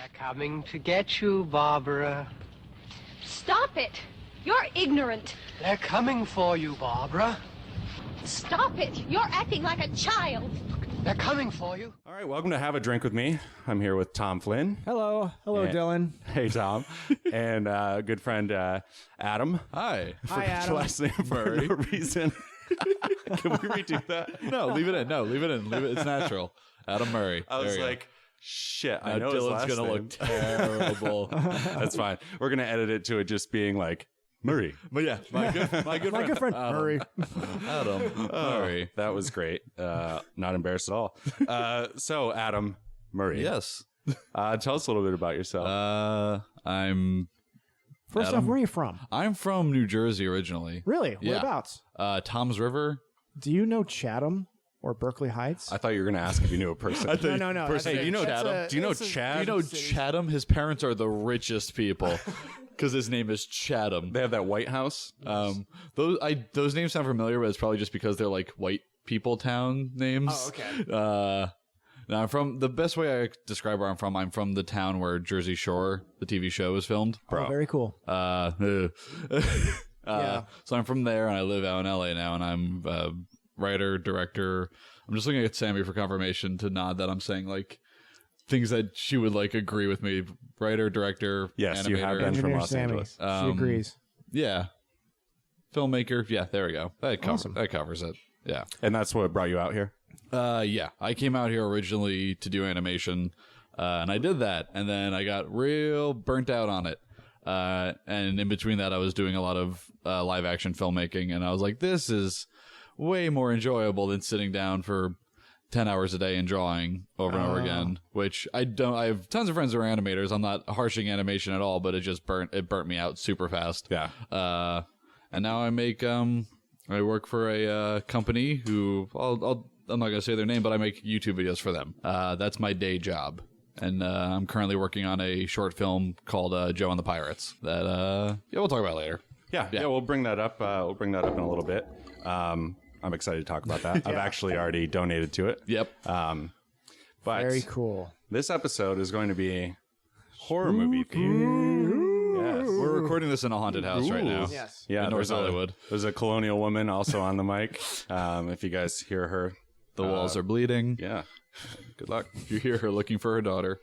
They're coming to get you, Barbara. Stop it! You're ignorant. They're coming for you, Barbara. Stop it! You're acting like a child. They're coming for you. All right, welcome to Have a Drink with Me. I'm here with Tom Flynn. Hello, Dylan. Hey, Tom. And good friend Adam. Hi. Hi, Forgot your Adam. last name for no reason. Can we redo that? No, leave it in. Leave it in. It's natural. Adam Murray. I was There you like, shit, go. I know his Dylan's last gonna name. look terrible. That's fine. We're going to edit it to it just being like, Murray. But yeah, my good friend. Hurry. Adam Murray. That was great. Not embarrassed at all. So, Adam Murray. Yes. Tell us a little bit about yourself. I'm First Adam. off, where are you from? I'm from New Jersey originally. Really? Yeah. Whereabouts? Tom's River. Do you know Chatham or Berkeley Heights? I thought you were going to ask if you knew a person. No. Hey, do you know Chatham? Do you know Chad? You know Chatham? His parents are the richest people because his name is Chatham. They have that White House. Those names sound familiar, but it's probably just because they're like white people town names. Oh, okay. Now I'm from the best way I describe where I'm from the town where Jersey Shore, the TV show, was filmed. Oh, very cool. So I'm from there, and I live out in LA now, and I'm a writer, director. I'm just looking at Sammy for confirmation to nod that I'm saying like things that she would like agree with me. Writer, director, Yes, animator. you have been from Engineer Los Sammy. Angeles. She agrees. Yeah. Filmmaker. Yeah, there we go. That covers it. Yeah. And that's what brought you out here? Yeah. I came out here originally to do animation, and I did that, and then I got real burnt out on it. And in between that, I was doing a lot of live action filmmaking, and I was like, this is way more enjoyable than sitting down for 10 hours a day and drawing over and over again, which I have tons of friends who are animators. I'm not harshing animation at all, but it burnt me out super fast. Yeah. And now I make, I work for a company who I'm not going to say their name, but I make YouTube videos for them. That's my day job. And I'm currently working on a short film called Joe and the Pirates that we'll talk about later. Yeah, we'll bring that up. We'll bring that up in a little bit. I'm excited to talk about that. I've actually already donated to it. Yep. But Very cool. this episode is going to be horror movie themed. Yes. We're recording this in a haunted house right now. Yes. Yeah, in North Hollywood. There's a colonial woman also on the mic. If you guys hear her, The walls are bleeding. yeah, good luck. You hear her looking for her daughter.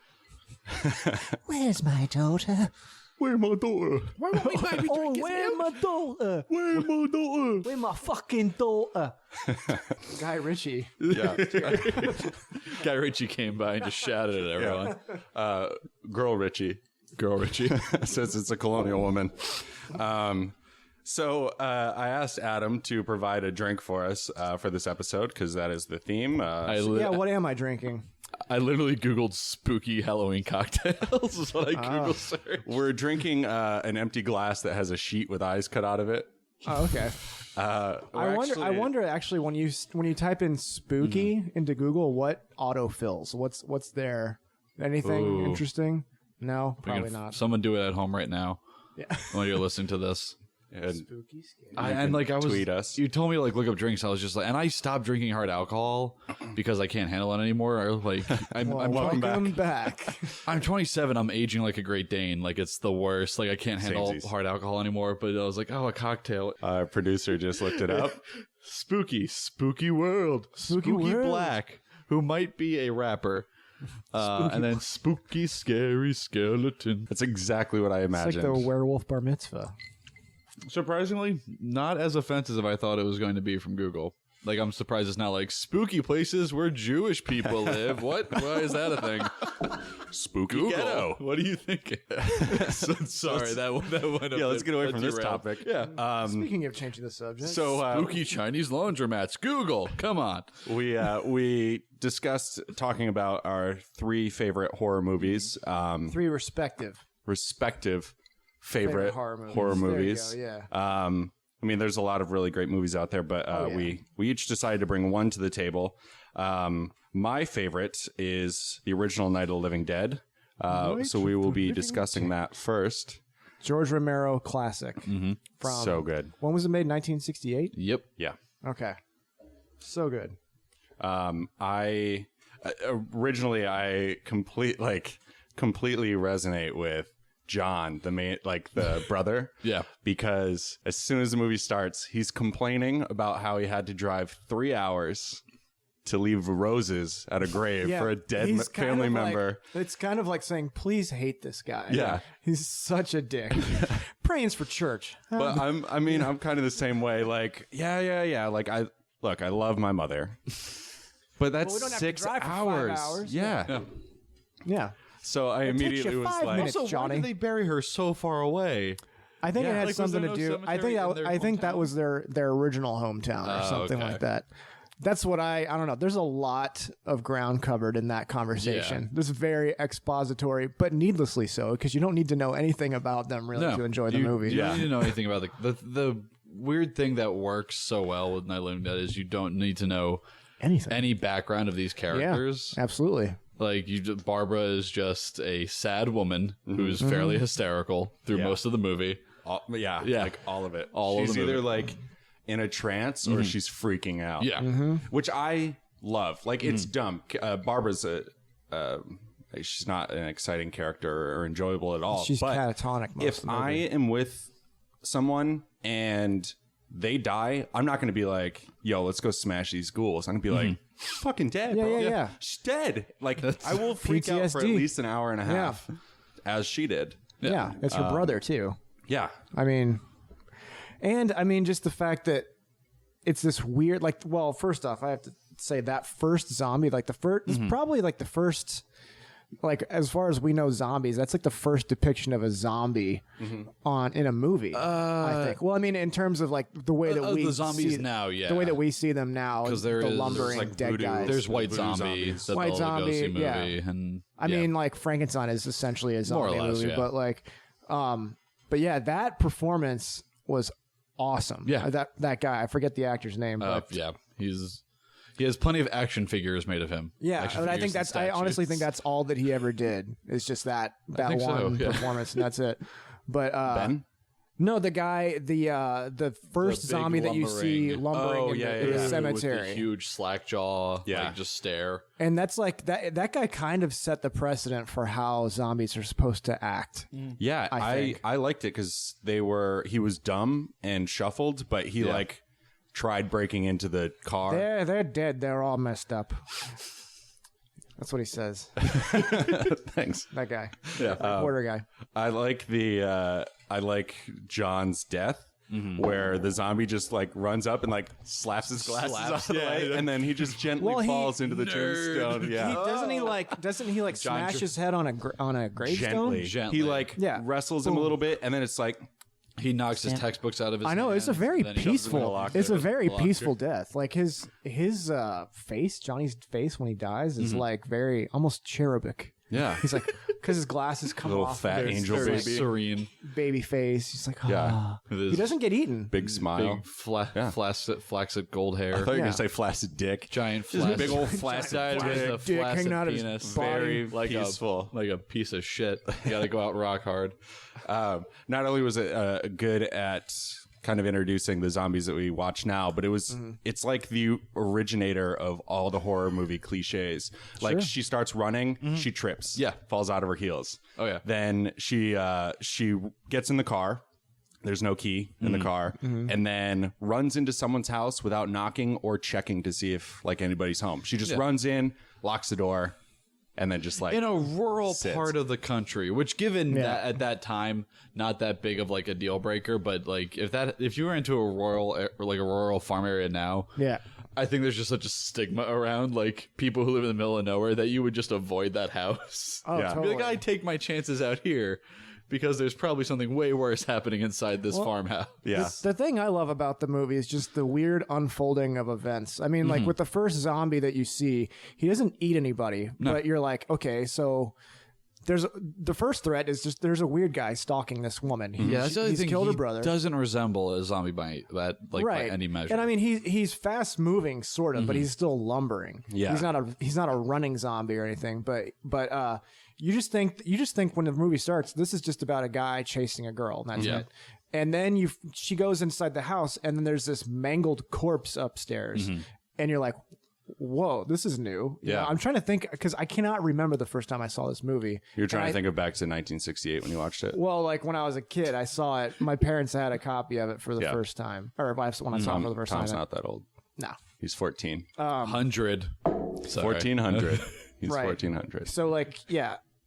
Where's my daughter? Where's my daughter? Oh, where's my daughter? Where's my daughter? Where's my fucking daughter? Guy Ritchie. Yeah, Guy Ritchie came by and just shouted at everyone. Girl Richie. Girl Ritchie. Since it's a colonial woman. So I asked Adam to provide a drink for us for this episode because that is the theme. Yeah, what am I drinking? I literally Googled spooky Halloween cocktails is what I Google searched. We're drinking an empty glass that has a sheet with eyes cut out of it. Oh, okay. I wonder actually when you type in spooky into Google, what autofills? What's there? Anything Ooh. interesting? No, probably not. Someone do it at home right now. Yeah. While you're listening to this. And Spooky, scary. I was tweet us. You told me to look up drinks. I was just like, and I stopped drinking hard alcohol because I can't handle it anymore. I'm Welcome back. I'm 27. I'm aging like a Great Dane. Like it's the worst. Like I can't handle Samesies. hard alcohol anymore. But I was like, oh, a cocktail. Our producer just looked it up. Spooky world. Spooky world. Black, who might be a rapper. And then spooky, scary skeleton. That's exactly what I It's imagined. like the werewolf bar mitzvah. Surprisingly, not as offensive as I thought it was going to be from Google. Like, I'm surprised it's not like spooky places where Jewish people live. What? Why is that a thing? Spooky Google. ghetto. What are you thinking? Sorry, that went up. Yeah, let's get away that from this derailed. topic. Yeah. Speaking of changing the subject, So Spooky Chinese laundromats. Google. Come on. we discussed talking about our 3 favorite horror movies, 3 respective favorite horror movies. There you go, yeah. I mean, there's a lot of really great movies out there, but we each decided to bring one to the table. My favorite is the original Night of the Living Dead. So we will be discussing that first. George Romero classic. Mm-hmm. From So good. When was it made? 1968. Yep. Yeah. Okay. So good. I originally completely resonate with John, the main, like the brother. Yeah. Because as soon as the movie starts, he's complaining about how he had to drive 3 hours to leave roses at a grave for a dead he's family member. It's kind of like saying, please hate this guy. Yeah. He's such a dick. Praying's for church. But I'm kind of the same way. Like, yeah. Like, I love my mother. But that's we don't have to 6 drive for 5 hours. hours. Yeah. So I immediately was 5 like, minutes, Also, Johnny. why did they bury her so far away? I think it had Like, was something there to no do. cemetery in their I think that hometown? was their original hometown or something okay. like that. That's what I don't know. There's a lot of ground covered in that conversation. Yeah. This is very expository, but needlessly so, because you don't need to know anything about them really to enjoy the movie. You don't need to know anything about the weird thing that works so well with Night of the Living Dead is you don't need to know Anything. any background of these characters. Yeah, absolutely. Like Barbara is just a sad woman who's fairly hysterical through most of the movie. yeah, Yeah. like all of it. All of she's the either movie. like in a trance or she's freaking out. Yeah. Which I love. Like, it's dumb. Barbara's she's not an exciting character or enjoyable at all. She's but catatonic most if of the I movie. am with someone and they die, I'm not going to be like, yo, let's go smash these ghouls. I'm going to be like, fucking dead, bro. Yeah. She's dead. Like, I will freak out for at PTSD. least an hour and a half, as she did. Yeah, it's her brother too. Yeah. I mean, just the fact that it's this weird, like, well, first off, I have to say that first zombie, like the first, it's probably like the first, like, as far as we know, zombies, that's like the first depiction of a zombie in a movie, I think. Well, I mean, in terms of like the way that we the zombies see, now, yeah. the way that we see them now, 'Cause there the is- lumbering there's, like, dead voodoo. guys. There's White Voodoo Zombie, zombies. the White Bela Zombie, Lugosi movie, yeah. and I mean, like, Frankenstein is essentially a More or zombie less, movie, yeah. but like, but yeah, that performance was awesome. Yeah. that guy, I forget the actor's name, but yeah, he has plenty of action figures made of him. yeah, Action but I figures think and I honestly think statues. that's all that he ever did is just that think so, one yeah. performance, and that's it. But Ben? no, the guy, the first The big zombie that you see lumbering in the With the cemetery, huge slack jaw, Yeah. like just stare. and that's like that guy kind of set the precedent for how zombies are supposed to act. Yeah, I think. I liked it because he was dumb and shuffled, but he like tried breaking into the car. They're dead. They're all messed up. That's what he says. Thanks. That guy, Yeah, reporter guy. I like John's death. Where the zombie just like runs up and like slaps his glasses off the light, and then he just gently falls into the tombstone. Yeah, Doesn't he smash his head on a gravestone? Gently. He like wrestles him a little bit, and then it's like He knocks his textbooks out of his I know it's a hands, very then he shoves them in a peaceful. locker. It's a very Locker. peaceful death. Like his face, Johnny's face when he dies is like very almost cherubic. yeah, He's like because his glasses come little off. fat of his angel Very baby, serene. baby face. He's like, Yeah. With He his doesn't get eaten. big smile. big flaccid gold hair. I thought you were Yeah. gonna say flaccid dick. Giant Just flaccid, big old flaccid with dick. a dick flaccid hanging out of his penis. body. Very like peaceful. like a piece of shit. You got to go out rock hard. Not only was it good at kind of introducing the zombies that we watch now, but it was it's like the originator of all the horror movie cliches. Like she starts running, she trips, falls out of her heels. Oh, yeah. Then she gets in the car. There's no key in the car, and then runs into someone's house without knocking or checking to see if like anybody's home. She just runs in, locks the door, and then just like In a rural sits. part of the country, which given that at that time, not that big of like a deal breaker, but like if you were into a rural farm area now, Yeah. I think there's just such a stigma around like people who live in the middle of nowhere that you would just avoid that house. Oh, Yeah. totally. Be like, I take my chances out here because there's probably something way worse happening inside this farmhouse. yeah. The thing I love about the movie is just the weird unfolding of events. I mean, like with the first zombie that you see, he doesn't eat anybody, but you're like, okay, so the first threat is just there's a weird guy stalking this woman. He's killed her brother. Doesn't resemble a zombie by that by any measure. And I mean, he's fast moving, sort of, but he's still lumbering. Yeah. he's not a running zombie or anything. But you just think when the movie starts, this is just about a guy chasing a girl, and that's it. And then she goes inside the house, and then there's this mangled corpse upstairs, and you're like, whoa, this is new. You know, I'm trying to think because I cannot remember the first time I saw this movie. You're trying to think of back to 1968 when you watched it. Well, like when I was a kid, I saw it. My parents had a copy of it for the first time, or when I saw it for the first Tom's time. not that old. No, He's 14. 100. Sorry. 1400. He's Right. 1400. so like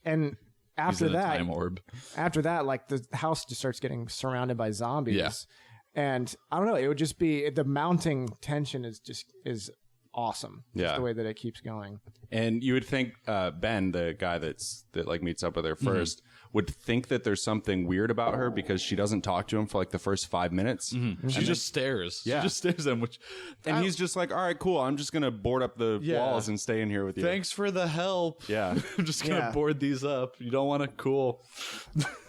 and after He's in a that, time orb. after that, like the house just starts getting surrounded by zombies. Yeah. And I don't know, it would just be the mounting tension is awesome. Just Yeah. the way that it keeps going. And you would think Ben, the guy that like meets up with her 1st, would think that there's something weird about her because she doesn't talk to him for like the first 5 minutes. She just stares. Yeah. She just stares at him, which... And he's just like, all right, cool. I'm just going to board up the walls and stay in here with you. Thanks for the help. Yeah. I'm just going to Yeah. board these up. You don't want to... Cool.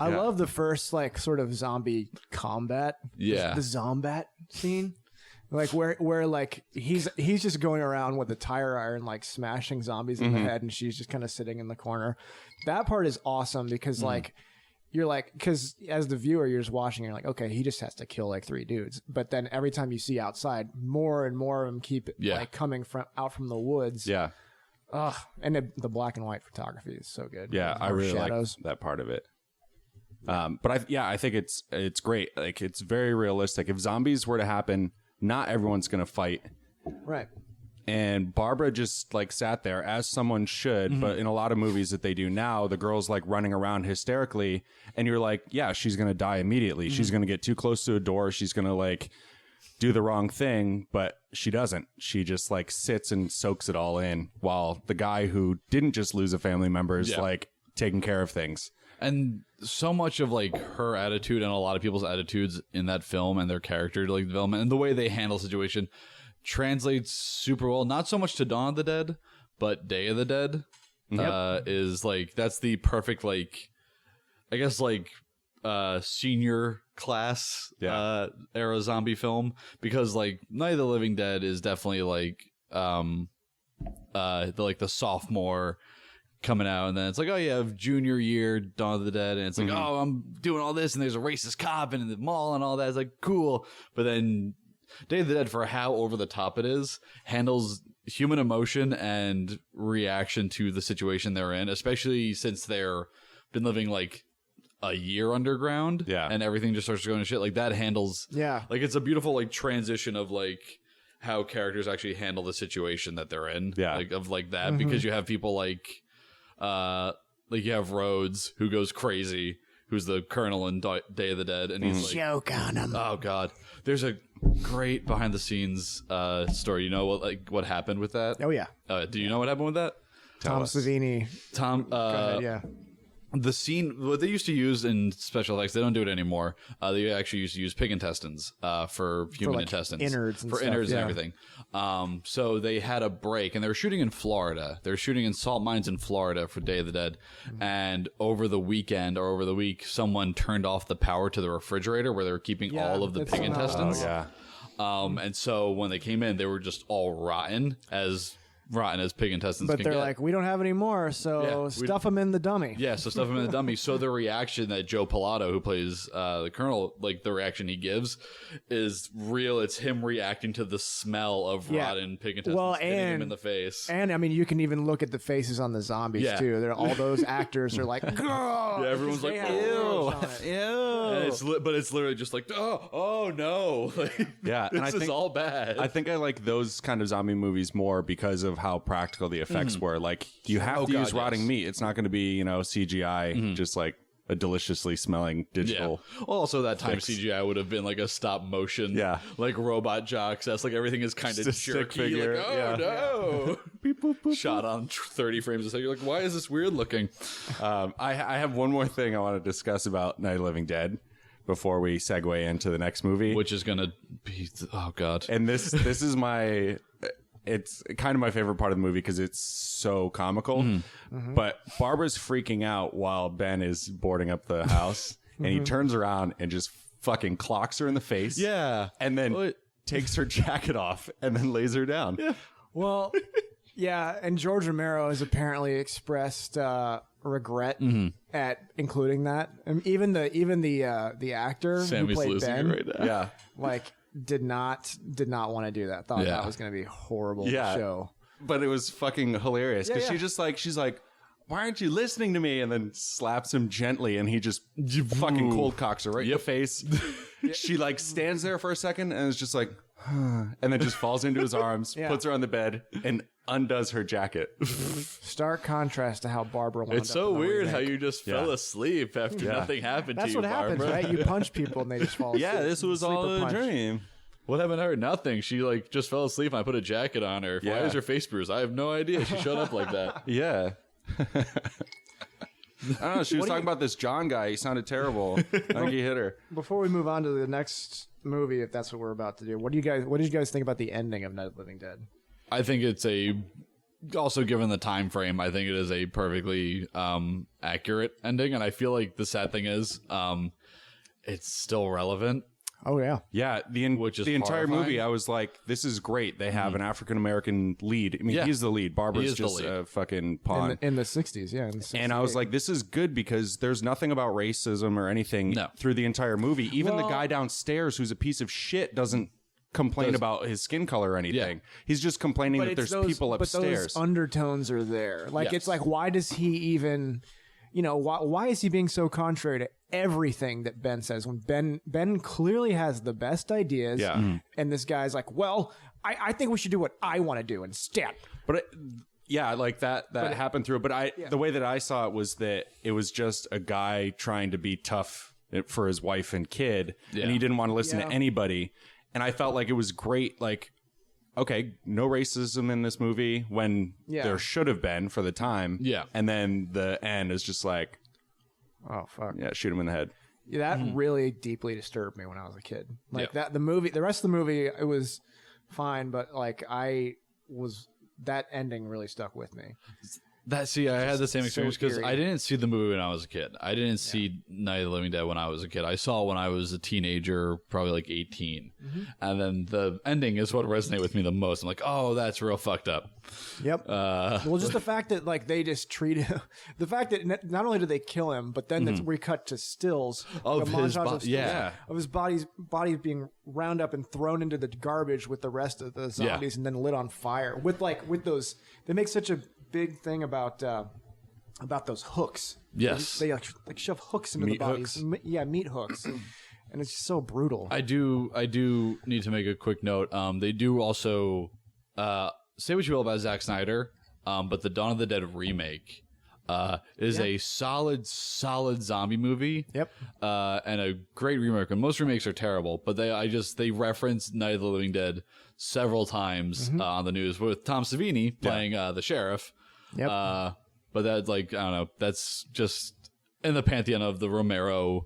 I love the first like sort of zombie combat. Yeah. The zombat scene. Like where like he's just going around with a tire iron like smashing zombies in the head, and she's just kind of sitting in the corner. That part is awesome because like you're like, because as the viewer you're just watching, you're like, okay, he just has to kill like 3 dudes. But then every time you see outside, more and more of them keep like coming out from the woods. Yeah. Ugh. And the black and white photography is so good. Yeah, I More really shadows. like that part of it. But I think it's great. Like, it's very realistic. If zombies were to happen, not everyone's going to fight. Right. And Barbara just like sat there, as someone should, but in a lot of movies that they do now, the girl's like running around hysterically, and you're like, yeah, she's going to die immediately. She's going to get too close to a door. She's going to like do the wrong thing, but she doesn't. She just like sits and soaks it all in, while the guy who didn't just lose a family member is like taking care of things. And so much of like her attitude and a lot of people's attitudes in that film and their character like development and the way they handle situation translates super well. Not so much to Dawn of the Dead, but Day of the Dead is like, that's the perfect like, I guess like senior class era zombie film, because like Night of the Living Dead is definitely like the sophomore coming out, and then it's like, oh, you have junior year Dawn of the Dead, and it's like, oh, I'm doing all this, and there's a racist cop in the mall and all that. It's like, cool. But then Day of the Dead, for how over the top it is, handles human emotion and reaction to the situation they're in, especially since they're been living like a year underground, and everything just starts going to shit. Like that handles, like it's a beautiful like transition of like how characters actually handle the situation that they're in, like of like that, because you have people like you have Rhodes, who goes crazy, who's the colonel in Day of the Dead, and he's like, Joke on him. oh god, there's a great behind the scenes story. You know what happened with that? Oh yeah. Do you know what happened with that? Tom Savini. Tom, Go ahead, yeah. the scene, what they used to use in special effects, they don't do it anymore. They actually used to use pig intestines for human like intestines, innards and for stuff, innards and yeah. everything. So they had a break, and they were shooting in Florida. They were shooting in salt mines in Florida for Day of the Dead. And over the weekend or over the week, someone turned off the power to the refrigerator where they were keeping all of the that's pig what I was- intestines. Yeah. And so when they came in, they were just all rotten as pig intestines But can they're get. like, we don't have any more, so Yeah, we- stuff them in the dummy. Yeah, so stuff him in the dummy. So the reaction that Joe Pilato, who plays the Colonel, like the reaction he gives is real. It's him reacting to the smell of Yeah. rotten pig intestines Well, hitting him and- in the face. And I mean, you can even look at the faces on the zombies Yeah. too. They're all those actors are like, yeah, everyone's like, ew. And it's literally just like, oh no, like, Yeah, and this I is think- all bad. I think I like those kind of zombie movies more because of how practical the effects were. Like, you have to use rotting yes. meat. It's not going to be, CGI, just like a deliciously smelling digital. Yeah. Also, that time fix. CGI would have been like a stop motion, like robot jocks. That's like everything is kind of Just a stick jerky. figure, Like, oh no! Shot on 30 frames a second. You're like, why is this weird looking? I have one more thing I want to discuss about Night of the Living Dead before we segue into the next movie. Which is gonna be, oh god. And this is it's kind of my favorite part of the movie because it's so comical. But Barbara's freaking out while Ben is boarding up the house, and he turns around and just fucking clocks her in the face. Yeah. And then takes her jacket off and then lays her down. Yeah. Well, yeah, and George Romero has apparently expressed regret at including that, and even the actor Sammy's who played losing Ben, it right now. Yeah. like did not want to do that. Thought Yeah. that was going to be a horrible Yeah. show. but it was fucking hilarious because she's like, why aren't you listening to me? And then slaps him gently, and he just fucking cold cocks her right in the face. She like stands there for a second and is just like, and then just falls into his arms, puts her on the bed, and undoes her jacket. Stark contrast to how Barbara wound It's up so in the weird remake. how you just fell asleep after nothing happened That's to you, what happens, Barbara. right? You punch people and they just fall asleep. Yeah, this was all Sleeper a punch. dream. What happened to her? Nothing. She like just fell asleep and I put a jacket on her. Why is her face bruised? I have no idea. She showed up like that. Yeah. I don't know. She was talking about this John guy. He sounded terrible. I think he hit her. Before we move on to the next movie, if that's what we're about to do, what did you guys think about the ending of Night of the Living Dead? I think it's also given the time frame, I think it is a perfectly accurate ending. And I feel like the sad thing is it's still relevant. Oh yeah, Yeah, the entire movie, I was like, "This is great." They have an African American lead. I mean, he's the lead. Barbara's just a fucking pawn. in the 60s, yeah. In the 68. And I was like, "This is good because there's nothing about racism or anything through the entire movie. Even the guy downstairs, who's a piece of shit, doesn't complain about his skin color or anything. He's just complaining that there's people upstairs. But those undertones are there. Like it's like, why does he even? You know, why is he being so contrary to everything that Ben says when Ben clearly has the best ideas? Yeah. And this guy's like, well, I think we should do what I want to do instead. But like that happened through. But the way that I saw it was that it was just a guy trying to be tough for his wife and kid, and he didn't want to listen to anybody. And I felt like it was great. Like, okay, no racism in this movie when there should have been for the time. Yeah. And then the end is just like, oh, fuck. Yeah, shoot him in the head. Yeah, that really deeply disturbed me when I was a kid. Like the rest of the movie, it was fine, but like that ending really stuck with me. I had the same experience because I didn't see the movie when I was a kid. I didn't see Night of the Living Dead when I was a kid. I saw it when I was a teenager, probably like 18. And then the ending is what resonated with me the most. I'm like, oh, that's real fucked up. Yep. Well, just the fact that like they just treat him, the fact that not only did they kill him, but then we cut to stills of his of his body being round up and thrown into the garbage with the rest of the zombies and then lit on fire with those. They make such a big thing about those hooks. Yes, they like shove hooks into the bodies. Meat hooks, and it's just so brutal. I do need to make a quick note. They do also say what you will about Zack Snyder, but the Dawn of the Dead remake is a solid zombie movie. Yep, and a great remake. And most remakes are terrible, but they reference Night of the Living Dead several times on the news with Tom Savini playing the sheriff. Yep. But that's like, I don't know, that's just in the pantheon of the Romero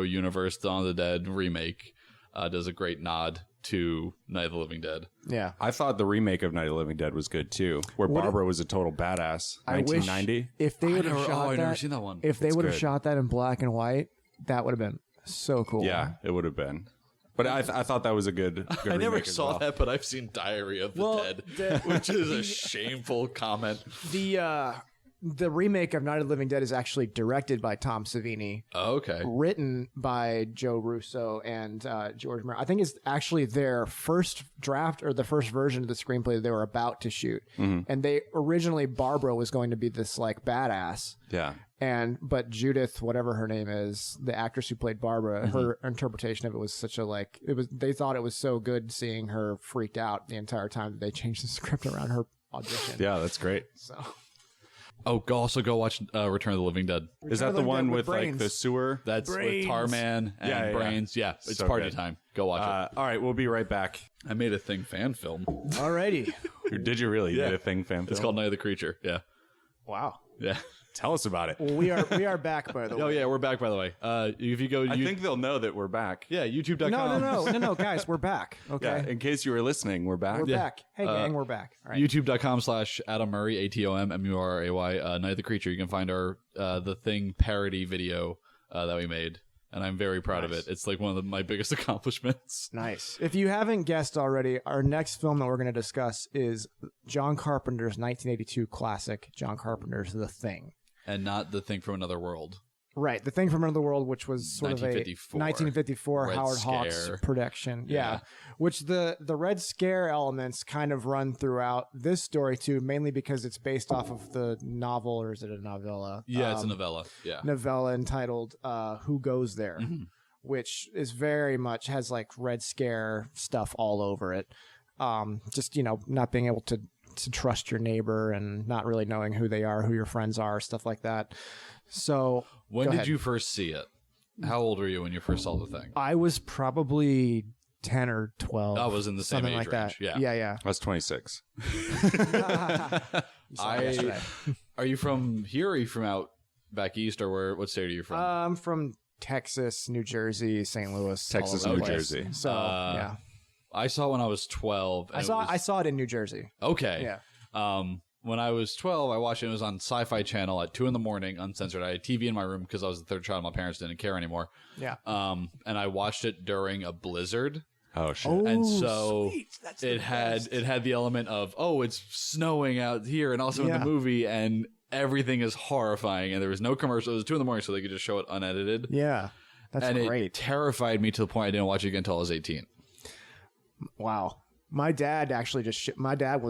universe. Dawn of the Dead remake does a great nod to Night of the Living Dead. Yeah. I thought the remake of Night of the Living Dead was good too, where Barbara was a total badass. 1990. If they would have shot I've never seen that one. If they would have shot that in black and white, that would have been so cool. Yeah, it would have been. But I thought that was a good I never remake as saw well. that, but I've seen Diary of the Dead, which is a shameful comment. The remake of Night of the Living Dead is actually directed by Tom Savini. Oh, okay. Written by Joe Russo and George Romero. I think it's actually their first draft or the first version of the screenplay they were about to shoot. And they originally, Barbara was going to be this like badass. Yeah. But Judith, whatever her name is, the actress who played Barbara, her interpretation of it was such a they thought it was so good seeing her freaked out the entire time that they changed the script around her audition. Yeah, that's great. So. Oh, also go watch Return of the Living Dead. Is that the one with like the sewer? That's with Tarman and Brains. Yeah, it's so party good. time. Go watch it. All right, we'll be right back. I made a Thing fan film. Alrighty. Did you really? You made a Thing fan film? It's called Night of the Creature. Yeah. Wow. Yeah. Tell us about it. Well, we are back, by the way. Oh yeah, we're back, by the way. If you go, I think they'll know that we're back. Yeah, YouTube.com. No, guys, we're back. Okay. Yeah, in case you were listening, we're back. We're back. Hey, gang, we're back. All right. YouTube.com/Adam Murray, ATOMMURRAY, Night of the Creature. You can find our The Thing parody video that we made, and I'm very proud of it. It's like one of my biggest accomplishments. Nice. If you haven't guessed already, our next film that we're going to discuss is John Carpenter's 1982 classic, John Carpenter's The Thing. And not The Thing from Another World. Right, The Thing from Another World, which was sort of a 1954 1954 Red Howard Hawks Scare. production. Yeah. Which the Red Scare elements kind of run throughout this story too, mainly because it's based off of the novel, or is it a novella? Yeah, it's a novella. Yeah. Novella entitled "Who Goes There," which is very much has like Red Scare stuff all over it. Just not being able to trust your neighbor and not really knowing who they are, who your friends are, stuff like that. So When go did ahead. you first see it? How old were you when you first saw the thing? I was probably 10 or 12. I was in the same something age like range. that. Yeah. Yeah. I was 26. Are you from here or are you from out back east or what state are you from? I'm from Texas, New Jersey, St. Louis, Texas, all over New the place. Jersey. So yeah, I saw it when I was 12. I saw it in New Jersey. Okay. Yeah. When I was 12, I watched it. It was on Sci-Fi Channel at 2 a.m, uncensored. I had TV in my room because I was the third child. My parents didn't care anymore. Yeah. And I watched it during a blizzard. Oh shit! And so sweet. That's the it had the element of, oh, it's snowing out here, and also in Yeah. the movie, and everything is horrifying. And there was no commercial. It was 2 a.m, so they could just show it unedited. Yeah. That's And great. it terrified me to the point I didn't watch it again until I was 18. Wow. My dad actually my dad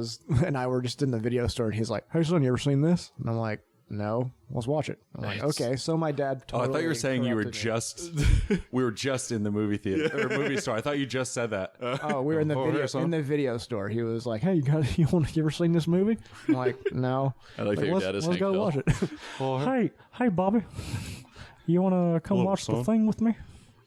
and I were just in the video store, and he's like, "Hey son, you ever seen this?" And I'm like, "No, let's watch it." I'm like, "Okay." So my dad Oh, I totally thought you were saying you were corrupted me. we were just in the movie theater or movie store. I thought you just said that. Oh, we were in the Over video here, son? in the video store. He was like, "Hey, you ever seen this movie?" I'm like, "No." I like that your let's, dad is let's Hank go Hill. watch it. Hey, Bobby, you want to come watch the thing with me?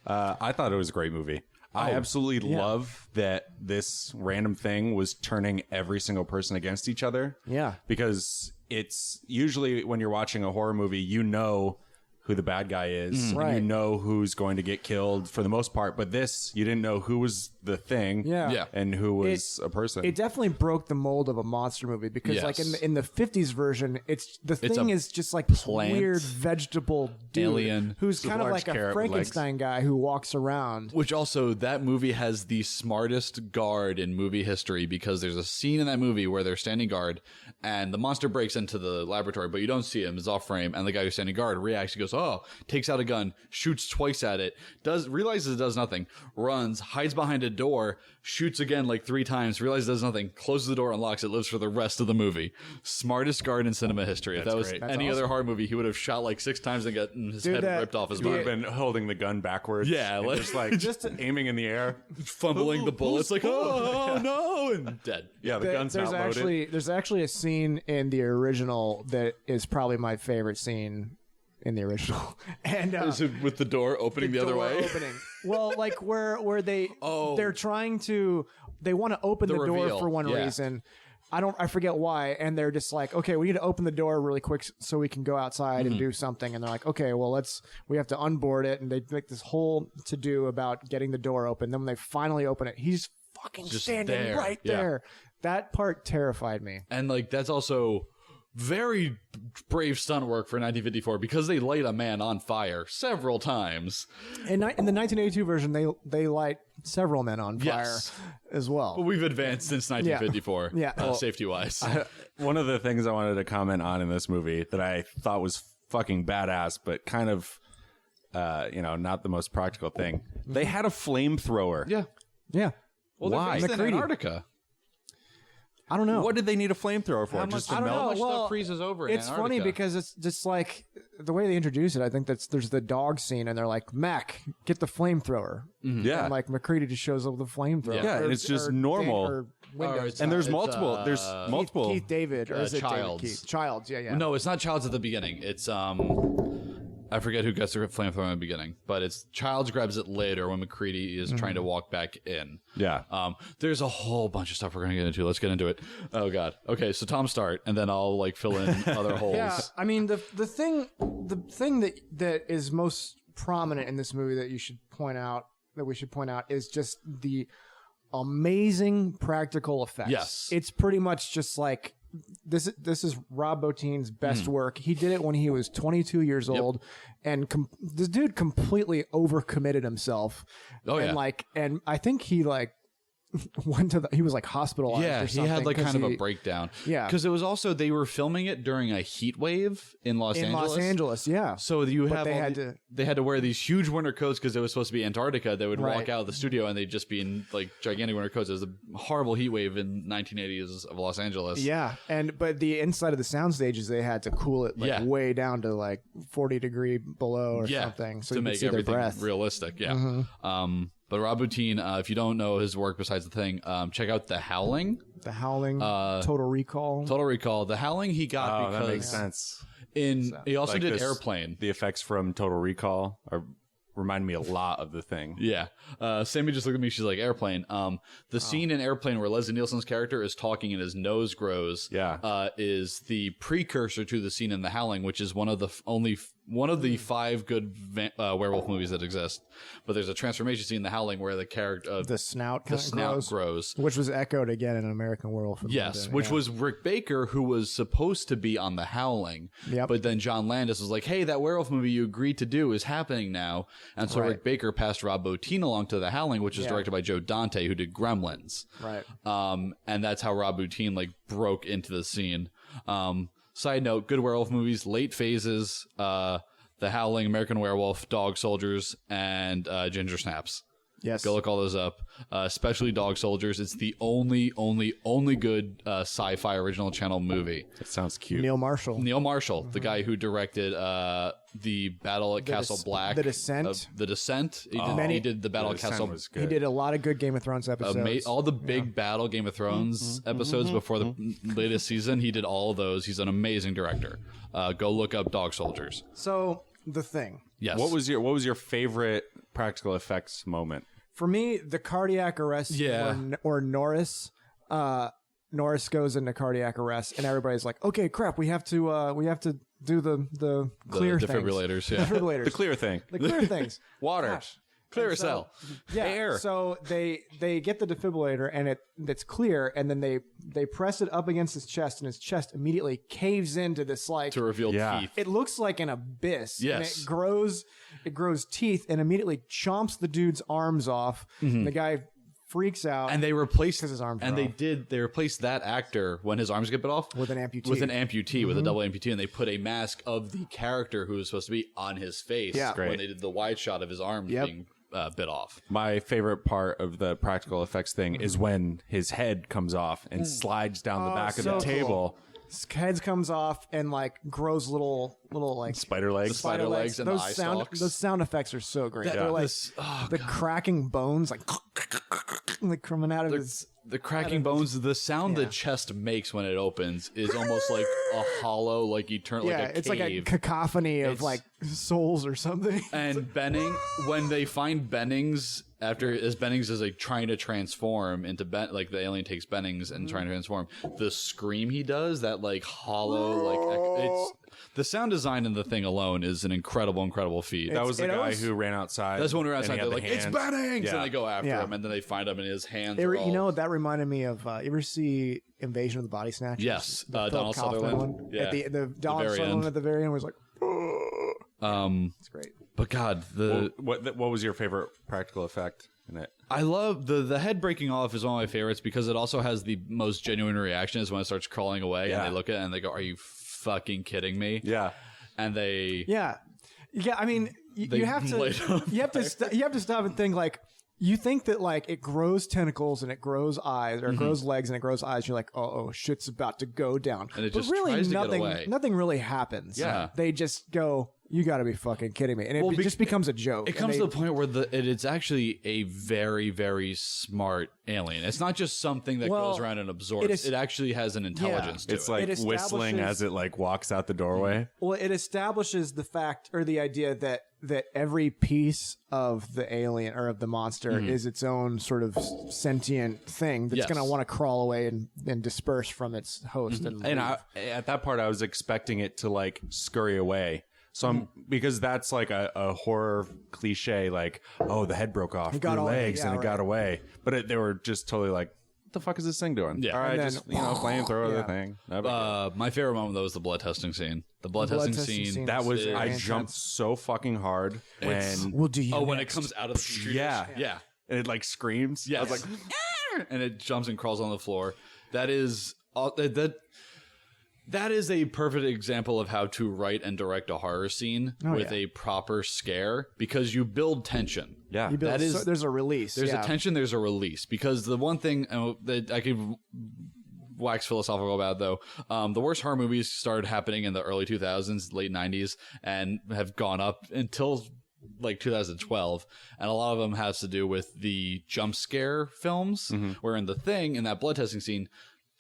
I thought it was a great movie. I absolutely love that this random thing was turning every single person against each other. Yeah. Because it's usually when you're watching a horror movie, you know who the bad guy is. And Right. you know who's going to get killed for the most part. But this, you didn't know who was the thing Yeah. and who was a person. It definitely broke the mold of a monster movie because, Yes. like in the 50s version, the It's thing a is just like this plant, weird vegetable dude alien, who's kind of large like a carrot with Frankenstein guy who walks around. Which also, that movie has the smartest guard in movie history because there's a scene in that movie where they're standing guard and the monster breaks into the laboratory, but you don't see him. It's off frame. And the guy who's standing guard reacts. He goes, oh, takes out a gun, shoots twice at it, realizes it does nothing, runs, hides behind a door, shoots again like 3 times, realizes it does nothing, closes the door, unlocks it, lives for the rest of the movie. Smartest guard in cinema history. If that was great. any other horror movie, he would have shot like 6 times and gotten his head ripped off his He would body. have been holding the gun backwards. Yeah, and like- just aiming in the air. Fumbling the bullets like, oh no, and dead. Yeah, the gun's not loaded. There's actually a scene in the original that is probably my favorite scene in the original, and Is it with the door opening the other door way? opening. Well, like where they're trying to they want to open the door reveal, for one yeah. reason. I forget why, and they're just like, okay, we need to open the door really quick so we can go outside and do something. And they're like, okay, well we have to unboard it, and they make this whole to do about getting the door open. Then when they finally open it, he's fucking Just standing there. right Yeah. there. That part terrified me. And like that's also very brave stunt work for 1954 because they light a man on fire several times. In the 1982 version, they light several men on fire Yes. as well. But we've advanced since 1954. Yeah. Safety wise. One of the things I wanted to comment on in this movie that I thought was fucking badass, but kind of, not the most practical thing. They had a flamethrower. Yeah. Yeah. Well, Why? they're based in McCready. Antarctica. I don't know. What did they need a flamethrower for? Just to I don't melt? know. How much Well, stuff freezes over in It's funny Antarctica? because it's just like the way they introduce it. I think there's the dog scene, and they're like, "Mac, get the flamethrower." Yeah. And like McCready just shows up with a flamethrower. Yeah, and it's just normal. Or Windows. And there's It's, multiple. There's multiple. Keith David, or is it Childs. David Keith? Childs, yeah. No, it's not Child's at the beginning. It's I forget who gets the flamethrower in the beginning, but it's Childs grabs it later when McCready is trying to walk back in. Yeah. There's a whole bunch of stuff we're gonna get into. Let's get into it. Oh god. Okay, so Tom start, and then I'll like fill in other holes. Yeah, I mean the thing that is most prominent in this movie that we should point out is just the amazing practical effects. Yes. It's pretty much just like this is Rob Bottin's best work. He did it when he was 22 years old, and this dude completely overcommitted himself. Oh, yeah. And I think he he was like hospitalized. Yeah, or he had something like 'cause kind of a he- breakdown. Yeah. because it was also they were filming it during a heat wave in Los Angeles. Yeah. So you But have they they had to wear these huge winter coats because it was supposed to be Antarctica. They would walk Right. out of the studio and they'd just be in like gigantic winter coats. It was a horrible heat wave in 1980s of Los Angeles. Yeah, but the inside of the sound stages, they had to cool it like Yeah. way down to like 40-degree below or something, so to you could make see their everything breath. realistic. Yeah. But Rob Bottin, if you don't know his work besides The Thing, check out The Howling. The Howling, Total Recall. Total Recall. The Howling he got Oh, because that makes sense. he also Like did this- Airplane. The effects from Total Recall remind me a lot of The Thing. Yeah. Sammy just looked at me. She's like, Airplane. The scene in Airplane where Leslie Nielsen's character is talking and his nose grows is the precursor to the scene in The Howling, which is one of the one of the 5 good werewolf movies that exist. But there's a transformation scene in The Howling where the character the snout grows. Which was echoed again in American Werewolf. Yes, which was Rick Baker, who was supposed to be on The Howling. Yep. But then John Landis was like, hey, that werewolf movie you agreed to do is happening now. And so Rick Baker passed Rob Bottin along to The Howling, which is directed by Joe Dante, who did Gremlins. Right. And that's how Rob Bottin like broke into the scene. Side note, good werewolf movies, late phases, The Howling, American Werewolf, Dog Soldiers, and Ginger Snaps. Yes. Go look all those up, especially Dog Soldiers. It's the only good sci-fi original channel movie. That sounds cute. Neil Marshall. Neil Marshall, the guy who directed the Battle at Castle Black. The Descent. The Descent. He did the Battle at Descent Castle. was good. He did a lot of good Game of Thrones episodes. All the big battle Game of Thrones episodes before the latest season. He did all of those. He's an amazing director. Go look up Dog Soldiers. So, The Thing. Yes. What was your favorite practical effects moment? For me, the cardiac arrest or Norris. Norris goes into cardiac arrest, and everybody's like, "Okay, crap, we have to do the clear things. defibrillators? Yeah. Defibrillators. The clear thing. The clear things. Water. Gosh. Clear And so- cell. Yeah. Air. So they get the defibrillator and it's clear, and then they press it up against his chest, and his chest immediately caves into this like To reveal teeth. it looks like an abyss. Yes. And it grows teeth and immediately chomps the dude's arms off. And the guy freaks out. And they replaced 'Cause his arms and are they off. they replaced that actor when his arms get bit off With an amputee. with a double amputee, and they put a mask of the character who was supposed to be on his face. Yeah. when Great. they did the wide shot of his arms Yep. being bit off. My favorite part of the practical effects thing is when his head comes off and slides down the back of so the table. His head comes off and like grows little like Spider legs. Spider legs and the eye stalks. Those sound effects are so great. That- They're like this- oh, the cracking bones like coming out of his. The cracking bones, the sound the chest makes when it opens is almost like a hollow, like eternal, Yeah, like a it's like a cave. cacophony of It's- like souls or something. And Benning, when they find Bennings as Bennings is like trying to transform into like the alien takes Bennings and trying to transform, the scream he does, that like hollow, like it's the sound design in the thing alone is an incredible feat. That was the it guy always- who ran outside. That's when we're and he outside. had They're the like, "It's hands. Bennings!" Yeah. And they go after Yeah. him, and then they find him, and his hands. It, are all... you know what that reminded me of? You ever see Invasion of the Body Snatchers? Yes, The Philip Donald Kaufman Sutherland. one? Yeah. At the Donald very Sutherland end. at the very end was like, it's great. But God, What was your favorite practical effect in it? I love the head breaking off is one of my favorites because it also has the most genuine reaction is when it starts crawling away Yeah. and they look at it and they go, "Are you fucking kidding me?" Yeah. And they Yeah. I mean, They you have to light it on you have to you have to stop and think like. You think that like it grows tentacles and it grows eyes or it grows legs and it grows eyes. You're like, oh, shit's about to go down. And it but just really, tries to get away. nothing really happens. Yeah. they just go. You got to be fucking kidding me, and it just becomes a joke. It comes to the point where it's actually a very, very smart alien. It's not just something that Well, goes around and absorbs. It actually has an intelligence to It's it. like It whistling establishes- as it like walks out the doorway. Well, it establishes the fact or the idea that every piece of the alien or of the monster is its own sort of sentient thing that's Yes. going to want to crawl away and disperse from its host. And And at that part, I was expecting it to like scurry away. So because that's like a horror cliche, like, oh, the head broke off, got grew away. legs, Yeah, and it right. got away. But they were just totally like, what the fuck is this thing doing? Yeah. All right, And then- just flamethrower Yeah. the thing. That'd be good. My favorite moment though was the blood testing scene. The blood blood testing testing scene. scene That was Very I intense. jumped so fucking hard when We'll do you when it next. comes out of the computer. yeah Yeah. and it like screams. Yes. I was like, and it jumps and crawls on the floor. That is that is a perfect example of how to write and direct a horror scene with a proper scare, because you build tension. Yeah, there's a release. There's a tension. There's a release. Because the one thing that I could wax philosophical about, though, the worst horror movies started happening in the early 2000s, late 90s, and have gone up until like 2012, and a lot of them has to do with the jump scare films, where in The Thing, in that blood testing scene,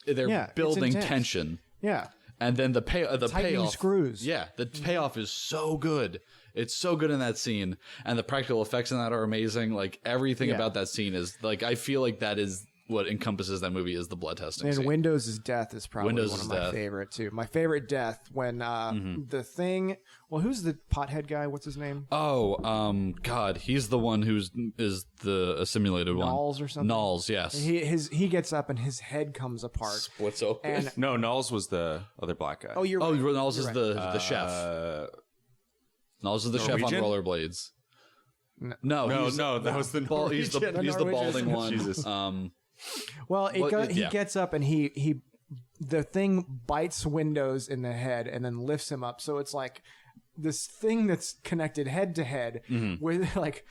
they're building tension. Yeah. And then the payoff screws. Yeah, the payoff is so good. It's so good in that scene, and the practical effects in that are amazing. Like everything about that scene is like, I feel like that is what encompases that movie, is the blood testing and scene. Windows' death is probably one of my favorite too. My favorite death when The Thing. Well, who's the pothead guy? What's his name? Oh, God, he's the one is the simulated one. Knowles or something. Knowles, yes. He gets up and his head comes apart. Splits open. And No, Knowles was the other black guy. oh, you're right. Knowles is the chef. Knowles is the chef on Norwegian? rollerblades. No, that was the he's the Norwegian. balding one. Jesus. Well, he gets up and the thing bites Windows in the head and then lifts him up. So it's like this thing that's connected head to head with like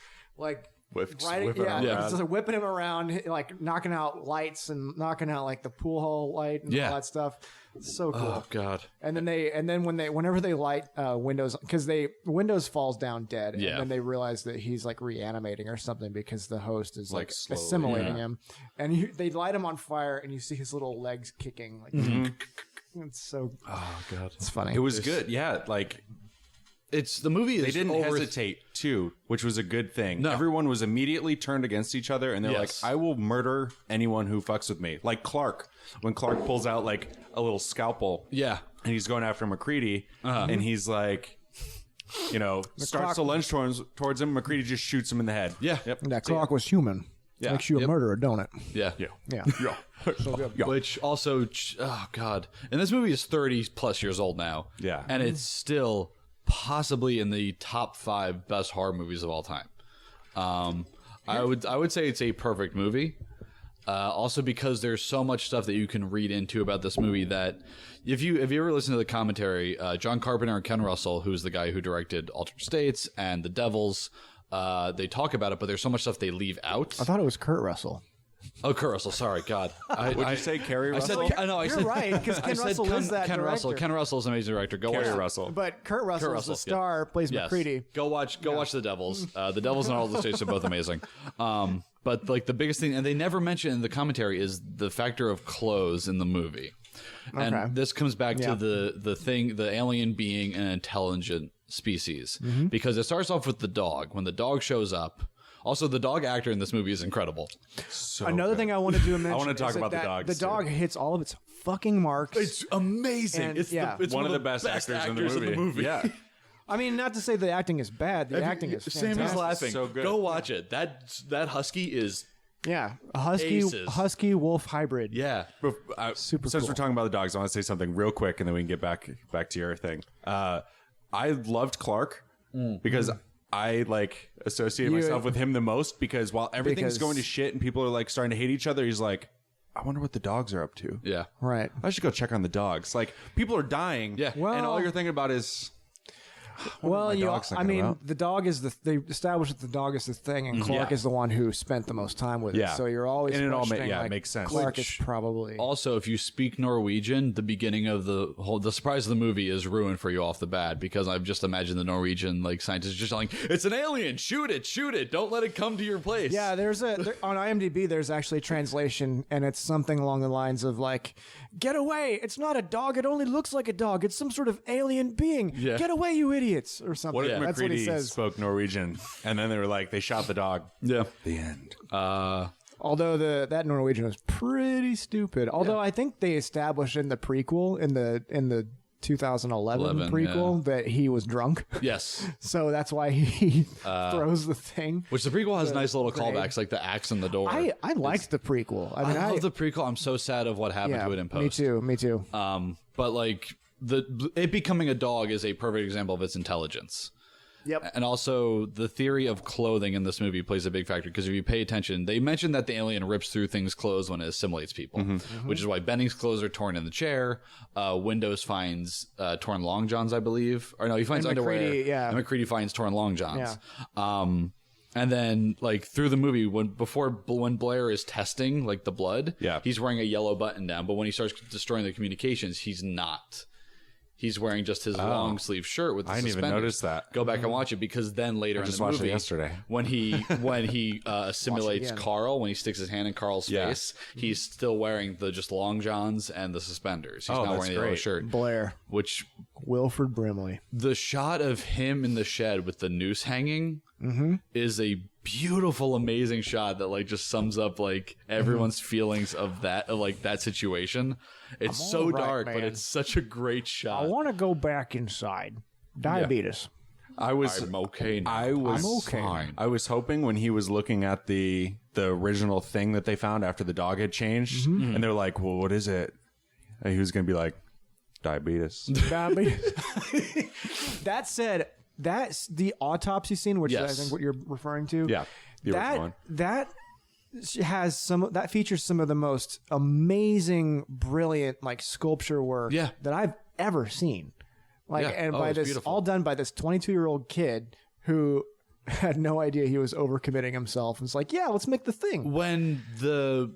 whipping him around. just like whipping him around, like knocking out lights and knocking out like the pool hall light and all that stuff. It's so cool. Oh God! And then whenever they light Windows, because Windows falls down dead, and then they realize that he's like reanimating or something because the host is like slowly, assimilating him, and they light him on fire, and you see his little legs kicking. Like it's so. Oh God! It's funny. It was good. Yeah, like the movie is. they didn't hesitate too, which was a good thing. No. Everyone was immediately turned against each other, and they're Yes. like, "I will murder anyone who fucks with me." Like Clark, when Clark pulls out like a little scalpel, Yeah. and he's going after McCready, and he's like, starts to lunge towards him. McCready just shoots him in the head. Yeah. Yep. That clock was human. Yeah. Makes you a murderer, don't it? Yeah. Yeah. So good. Which also, oh God, and this movie is 30 plus years old now. Yeah. And it's still possibly in the top 5 best horror movies of all time. I would say it's a perfect movie. Also because there's so much stuff that you can read into about this movie that if you ever listen to the commentary, John Carpenter and Ken Russell, who's the guy who directed Altered States and The Devils, they talk about it, but there's so much stuff they leave out. I thought it was Kurt Russell. Oh, Kurt Russell. Sorry, God. Would you say Carrie Russell? I You're right, because Ken Russell is that Ken director. Russell. Ken Russell's an amazing director. Go watch Carrie Russell. But Kurt Russell is the star, plays Yes. McCready. Go watch The Devils. The Devils and All the States are both amazing. But like the biggest thing, and they never mention in the commentary, is the factor of clothes in the movie. Okay. And this comes back to the alien being an intelligent species, because it starts off with the dog. When the dog shows up. Also, the dog actor in this movie is incredible. Another thing I wanted to mention. I want to talk is about the that dogs. The dog hits all of its fucking marks. It's amazing. And, It's it's one of the best actors in the movie. Yeah. I mean, not to say the acting is bad. The acting is Sammy's fantastic. laughing. So good. Go watch it. That husky is Yeah, a Aces. husky wolf hybrid. Super Since cool. we're talking about the dogs, I want to say something real quick, and then we can get back to your thing. I loved Clark because I associate myself with him the most, because while everything's going to shit and people are like starting to hate each other, he's like, I wonder what the dogs are up to. Yeah. Right. I should go check on the dogs. Like, people are dying. Yeah. And Well- all you're thinking about is, Well, dog's I thinking mean, about? the dog is they established that the dog is the thing, and Clark is the one who spent the most time with it. Yeah. So you're always And it all questioning, it makes sense. Clark is probably Also, if you speak Norwegian, the beginning of the surprise of the movie is ruined for you off the bat, because I've just imagined the Norwegian scientists just yelling, "It's an alien! Shoot it! Don't let it come to your place!" Yeah, on IMDb there's actually a translation, and it's something along the lines of like, "Get away! It's not a dog. It only looks like a dog. It's some sort of alien being. Yeah. Get away, you idiots!" or something. what if That's what he McCready says. spoke Norwegian? And then they were like, they shot the dog. Yeah. The end. Although that Norwegian was pretty stupid. Although I think they established in the prequel, in the 2011 prequel, that he was drunk. Yes. So that's why he throws the thing. Which the prequel has nice little grenade. callbacks, like the axe in the door. I liked the prequel. I mean, I love the prequel. I'm so sad of what happened yeah, to it in post. Me too. But like it becoming a dog is a perfect example of its intelligence. Yep. And also, the theory of clothing in this movie plays a big factor because if you pay attention, they mentioned that the alien rips through things' clothes when it assimilates people, which is why Benning's clothes are torn in the chair. Windows finds torn long johns, I believe. Or no, he finds And underwear. McCready, yeah. And McCready finds torn long johns. And then, like, through the movie, when Blair is testing, like, the blood, he's wearing a yellow button down. But when he starts destroying the communications, he's not. He's wearing just his long sleeve shirt with the I didn't suspenders. even notice that. Go back and watch it because then later in the movie, watched it yesterday. when he assimilates Carl, when he sticks his hand in Carl's face, he's still wearing the just long johns and the suspenders. He's not that's wearing the yellow great. shirt. Blair. Which Wilford Brimley. the shot of him in the shed with the noose hanging is a beautiful, amazing shot that like just sums up like everyone's feelings of that situation. It's so all right, dark, but man. it's such a great shot. I want to go back inside. Diabetes. I'm okay now. I was I'm okay. fine. I was hoping when he was looking at the original thing that they found after the dog had changed, and they're like, "Well, what is it?" And he was going to be like, "Diabetes." Diabetes. That said, that's the autopsy scene, which Yes. is, I think what you're referring to. Yeah, the original one. That features some of the most amazing, brilliant like sculpture work that I've ever seen. Like, and by it's this, beautiful. all done by this 22-year-old kid who had no idea he was overcommitting himself. And it's like, yeah, let's make the thing. When the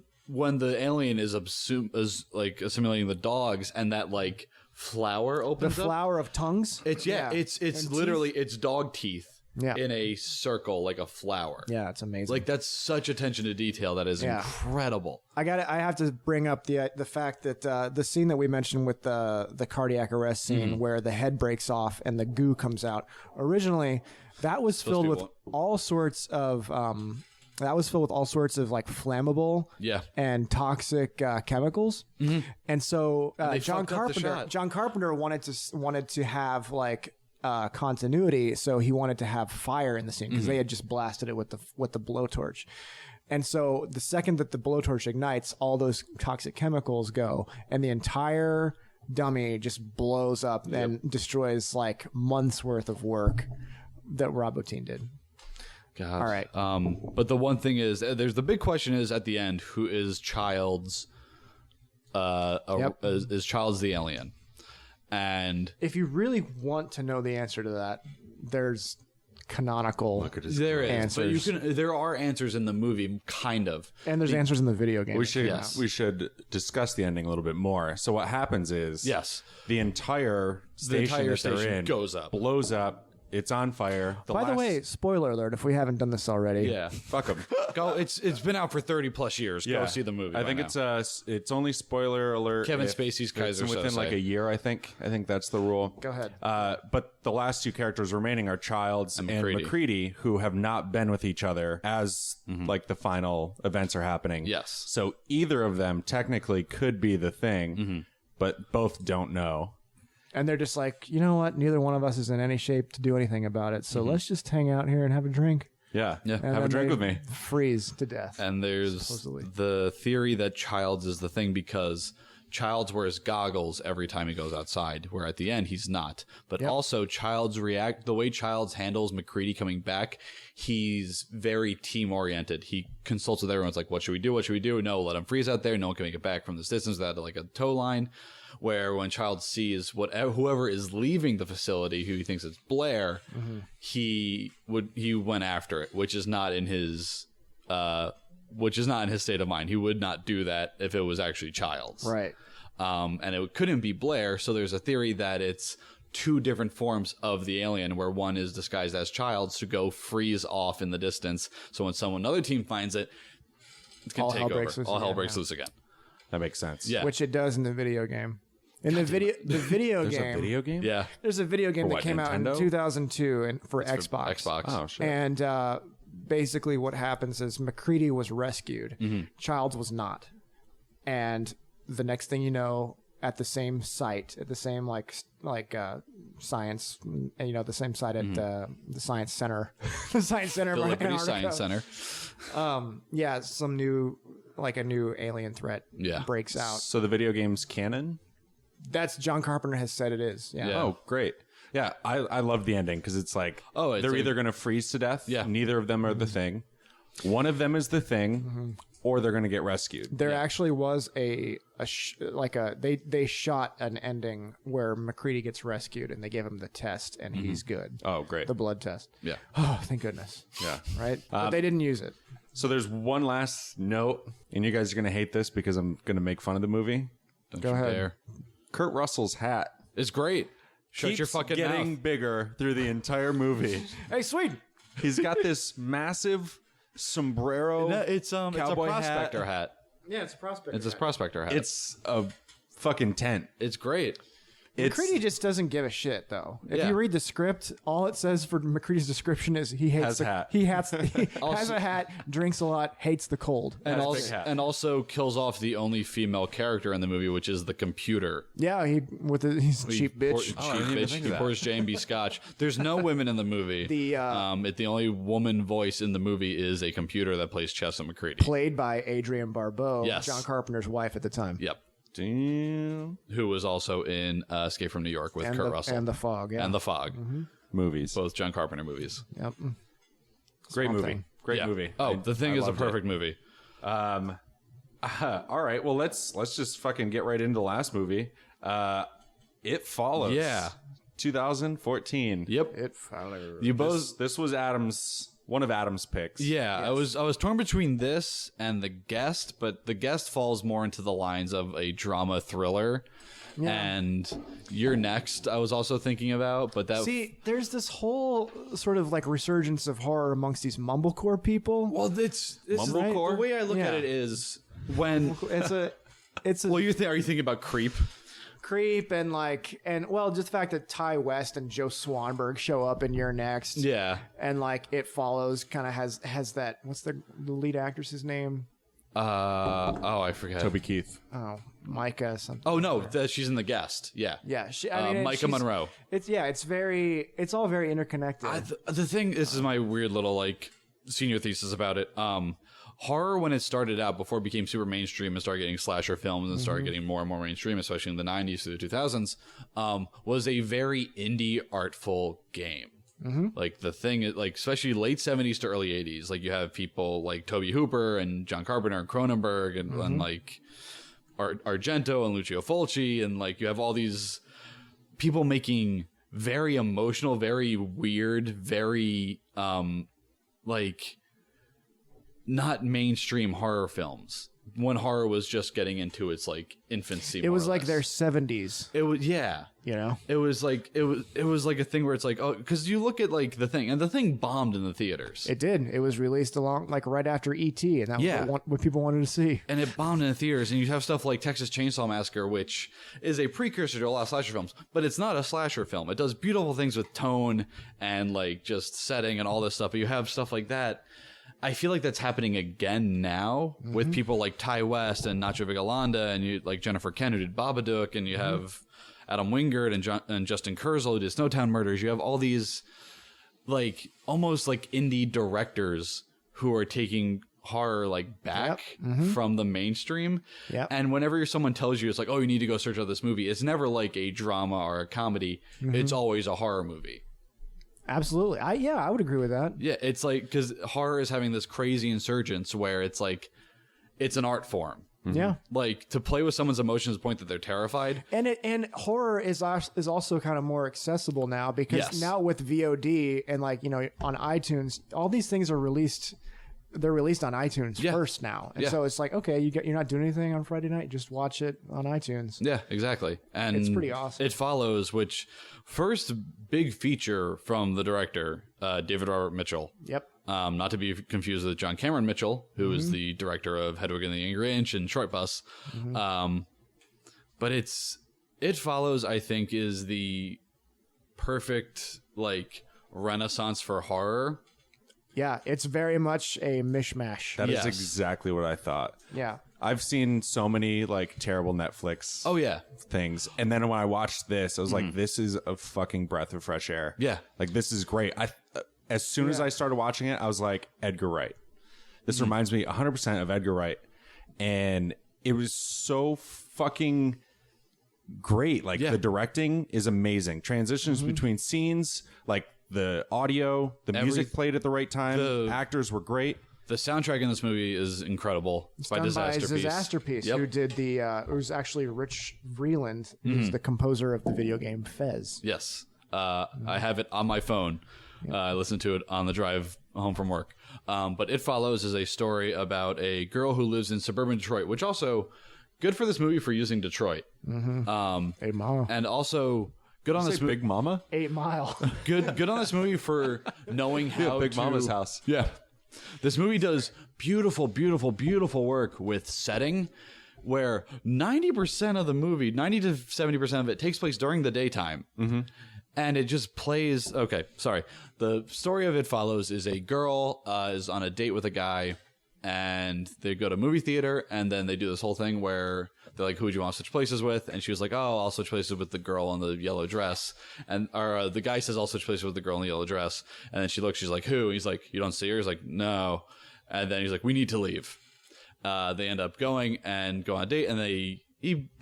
alien is assimilating the dogs and that like flower The opens up, flower of tongues. it's And literally it's dog teeth Yeah. in a circle like a flower. Yeah, it's amazing. Like that's such attention to detail that is incredible. I have to bring up the fact that the scene that we mentioned with the cardiac arrest scene where the head breaks off and the goo comes out. Originally, that was filled with all sorts of like flammable and toxic chemicals. And so John Carpenter wanted to have like continuity, so he wanted to have fire in the scene because they had just blasted it with the blowtorch. And so the second that the blowtorch ignites, all those toxic chemicals go, and the entire dummy just blows up and destroys like months worth of work that Rob Bottin did. God. All right. But the one thing is, there's the big question is at the end, who is Child's? Is Child's the alien? And If you really want to know the answer to that, there's canonical there is, answers. but there are answers in the movie, kind of. And there's answers in the video game. We should discuss the ending a little bit more. So what happens is the entire station that they're in goes up. blows up. It's on fire. By the way, spoiler alert, if we haven't done this already. Yeah, fuck them. go. It's been out for 30 plus years. Go see the movie. I think it's only spoiler alert. Kevin if Spacey's Kaiser it's within Sose. like a year. I think that's the rule. Go ahead. But the last two characters remaining are Childs and McCready, who have not been with each other as like the final events are happening. Yes. So either of them technically could be the thing, but both don't know. And they're just like, you know what? Neither one of us is in any shape to do anything about it. So let's just hang out here and have a drink. Yeah. And Have a then drink they with me. Freeze to death. And there's the theory that Childs is the thing because Childs wears goggles every time he goes outside, where at the end he's not. But also Childs the way Childs handles McCready coming back, he's very team oriented. He consults with everyone. It's like, what should we do? What should we do? No, let him freeze out there. No one can make it back from this distance without like a tow line. Where when Childs sees whoever is leaving the facility, who he thinks is Blair, he went after it, which is not in his state of mind. He would not do that if it was actually Childs, Right. And it couldn't be Blair. So there's a theory that it's two different forms of the alien, where one is disguised as Childs to go freeze off in the distance. So when another team finds it, it's gonna take over. All hell breaks loose again. That makes sense. Yeah. Which it does in the video game. In the video There's game. a video game? Yeah. There's a video game For that what, came out in Nintendo? 2002 and for Xbox. Xbox. Oh, shit. And basically what happens is McCready was rescued. Childs was not. And the next thing you know, at the same site, at the same science, the same site at the science center. The science center. The in Liberty Antarctica. Science Center. Some new alien threat breaks out. So the video game's canon? That's John Carpenter has said it is. Yeah. Yeah. Oh, great. Yeah, I love the ending because it's like, they're either going to freeze to death. Yeah. Neither of them are the thing. One of them is the thing, or they're going to get rescued. There actually was they shot an ending where McCready gets rescued and they gave him the test and he's good. Oh, great. The blood test. Yeah. Oh, thank goodness. Yeah. Right? But they didn't use it. So there's one last note, and you guys are going to hate this because I'm going to make fun of the movie. Go ahead. Kurt Russell's hat It's great. Shut keeps your fucking getting mouth. bigger through the entire movie. Hey, sweet. He's got this massive sombrero. It's a cowboy prospector hat. Yeah, it's a prospect. It's a prospector hat. It's a fucking tent. It's great. McCready just doesn't give a shit, though. If Yeah. you read the script, all it says for McCready's description is he hates he has a hat, drinks a lot, hates the cold. And Has a big hat. also kills off the only female character in the movie, which is the computer. Yeah, he's a cheap bitch. He pours J&B scotch. There's no women in the movie. The only woman voice in the movie is a computer that plays chess at McCready. Played by Adrienne Barbeau, Yes. John Carpenter's wife at the time. Yep. Damn. Who was also in Escape from New York with Kurt Russell. And The Fog, yeah. And The Fog. Movies. Both John Carpenter movies. Yep. Great movie. Thing. Great Yeah. movie. Oh, The Thing I is a loved it. perfect movie. All right. Well, let's just fucking get right into the last movie. It Follows. Yeah. 2014. Yep. It follows. You both. This was one of Adam's picks. Yeah, I was torn between this and The Guest, but The Guest falls more into the lines of a drama thriller. And You're Next, I was also thinking about, but that See, there's this whole sort of like resurgence of horror amongst these mumblecore people. well, it's Mumblecore? the way I look Yeah. at it is when It's a well, are you thinking about Creep? Creep and just the fact that Ty West and Joe Swanberg show up in You're Next. Yeah. And like It Follows kind of has that, what's the lead actress's name? I forget. Toby Keith. Oh, Micah something. Oh no, she's in The Guest. Yeah. Yeah, Micah she's- Monroe. It's all very interconnected. The thing, this is my weird little like senior thesis about it. Horror, when it started out, before it became super mainstream and started getting slasher films and started getting more and more mainstream, especially in the 90s through the 2000s, was a very indie artful game. Like the thing is, like, especially late 70s to early 80s, like you have people like Tobe Hooper and John Carpenter and Cronenberg and like Argento and Lucio Fulci, and like you have all these people making very emotional, very weird, very like not mainstream horror films when horror was just getting into its like infancy. it was more or like less. their 70s, It was you know? It was like it was like a thing where it's like, oh, because you look at like The Thing, and The Thing bombed in the theaters. It did. It was released right after E.T., and that Yeah. was what people wanted to see. And it bombed in the theaters, and you have stuff like Texas Chainsaw Massacre, which is a precursor to a lot of slasher films, but it's not a slasher film. It does beautiful things with tone and like just setting and all this stuff, but you have stuff like that. I feel like that's happening again now with people like Ty West and Nacho Vigilanda, and you like Jennifer Kent who did Babadook, and you have Adam Wingard and Justin Kurzel who did Snowtown Murders. You have all these like almost like indie directors who are taking horror like back from the mainstream. Yep. And whenever someone tells you it's like, oh, you need to go search out this movie, it's never like a drama or a comedy. It's always a horror movie. Absolutely. I would agree with that. Yeah, it's like, because horror is having this crazy insurgence where it's like, it's an art form. Yeah. Like, to play with someone's emotions to the point that they're terrified. And horror is also kind of more accessible now because Yes. now with VOD and on iTunes, all these things are released. They're released on iTunes Yeah. first now, and Yeah. so it's like, okay, you're not doing anything on Friday night, just watch it on iTunes. Yeah, exactly. And It's pretty awesome. It Follows, which first big feature from the director, David Robert Mitchell. Yep. Not to be confused with John Cameron Mitchell, who is the director of Hedwig and the Angry Inch and Short Bus. But It Follows, I think, is the perfect like renaissance for horror. Yeah, it's very much a mishmash. That is Yes. exactly what I thought. Yeah. I've seen so many like terrible Netflix Oh yeah, things, and then when I watched this, I was like, "This is a fucking breath of fresh air." Yeah. like this is great. As soon as I started watching it, I was like, Edgar Wright. This reminds me 100% of Edgar Wright, and it was so fucking great. Like the directing is amazing. Transitions between scenes, like the audio, the music played at the right time. The actors were great. The soundtrack in this movie is incredible. It's by done Disasterpiece. Who did the? It was actually Rich Vreeland, who's the composer of the video game Fez. Yes, I have it on my phone. I listened to it on the drive home from work. But It Follows is a story about a girl who lives in suburban Detroit, which also good for this movie for using Detroit. 8 Mile. And also good on this Big Mama. 8 Mile. Good on this movie for knowing how Big Mama's house. Yeah. This movie does beautiful, beautiful, beautiful work with setting where 90% of the movie, 90 to 70% of it takes place during the daytime. And it just plays. Okay, sorry. The story of It Follows is a girl is on a date with a guy, and they go to movie theater, and then they do this whole thing where they're like, "Who would you want to switch places with?" And she was like, "Oh, I'll switch places with the girl in the yellow dress." And the guy says, "I'll switch places with the girl in the yellow dress." And then she looks. She's like, "Who?" And he's like, "You don't see her?" He's like, "No." And then he's like, "We need to leave." They end up going on a date, and they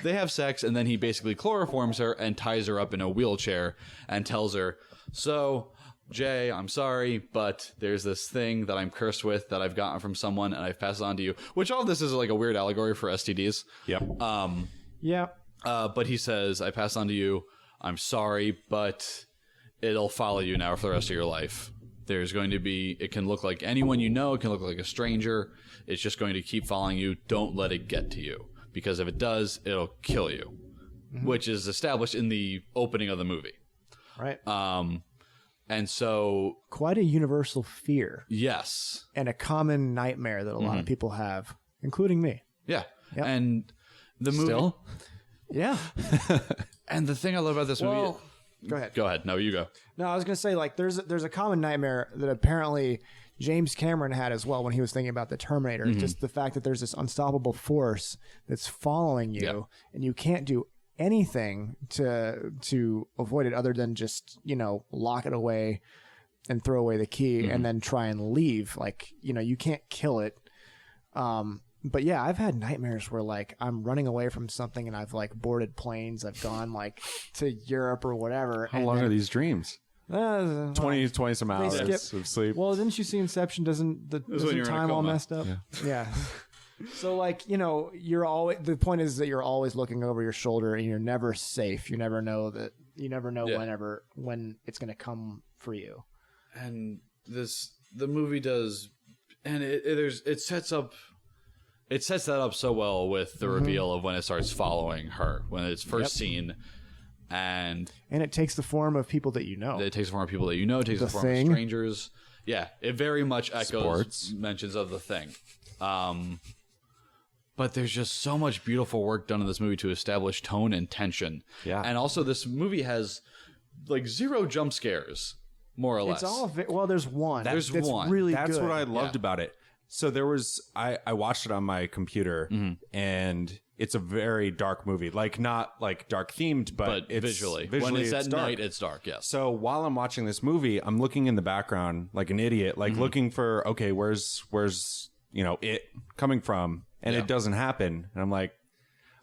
have sex, and then he basically chloroforms her and ties her up in a wheelchair and tells her, "So, Jay, I'm sorry, but there's this thing that I'm cursed with that I've gotten from someone, and I've passed it on to you." Which all of this is like a weird allegory for STDs. Yep. Yeah. But he says, "I passed on to you. I'm sorry, but it'll follow you now for the rest of your life. There's going to be, it can look like anyone you know, it can look like a stranger. It's just going to keep following you. Don't let it get to you. Because if it does, it'll kill you," which is established in the opening of the movie. Right. And so... Quite a universal fear. Yes. And a common nightmare that a lot of people have, including me. Yeah. Yep. And the movie... Still? Yeah. And the thing I love about this movie... Go ahead. Go ahead. No, you go. No, I was going to say, like, there's a common nightmare that apparently James Cameron had as well when he was thinking about the Terminator. Just the fact that there's this unstoppable force that's following you, and you can't do anything to avoid it other than just, lock it away and throw away the key and then try and leave. Like, you can't kill it. But yeah, I've had nightmares where like I'm running away from something and I've like boarded planes. I've gone like to Europe or whatever. How long are these dreams? 20 some hours of sleep. Well, didn't you see Inception? Doesn't time all messed up? Yeah. So like, you're always, the point is that you're always looking over your shoulder and you're never safe. You never know when it's going to come for you. And the movie does, and it sets that up so well with the reveal of when it starts following her, when it's first seen. And it takes the form of people that you know. It takes the form of people that you know. It takes the form of strangers. Yeah, it very much echoes mentions of The Thing. But there's just so much beautiful work done in this movie to establish tone and tension. Yeah. And also this movie has like 0 jump scares, more or less. It's all there's one. There's one. Really That's good. what I loved about it. So there was I watched it on my computer and it's a very dark movie. Like not like dark themed, but it's visually when it's at dark. night, it's dark. Yes. So while I'm watching this movie, I'm looking in the background like an idiot, like looking for where's it coming from, and it doesn't happen. And I'm like,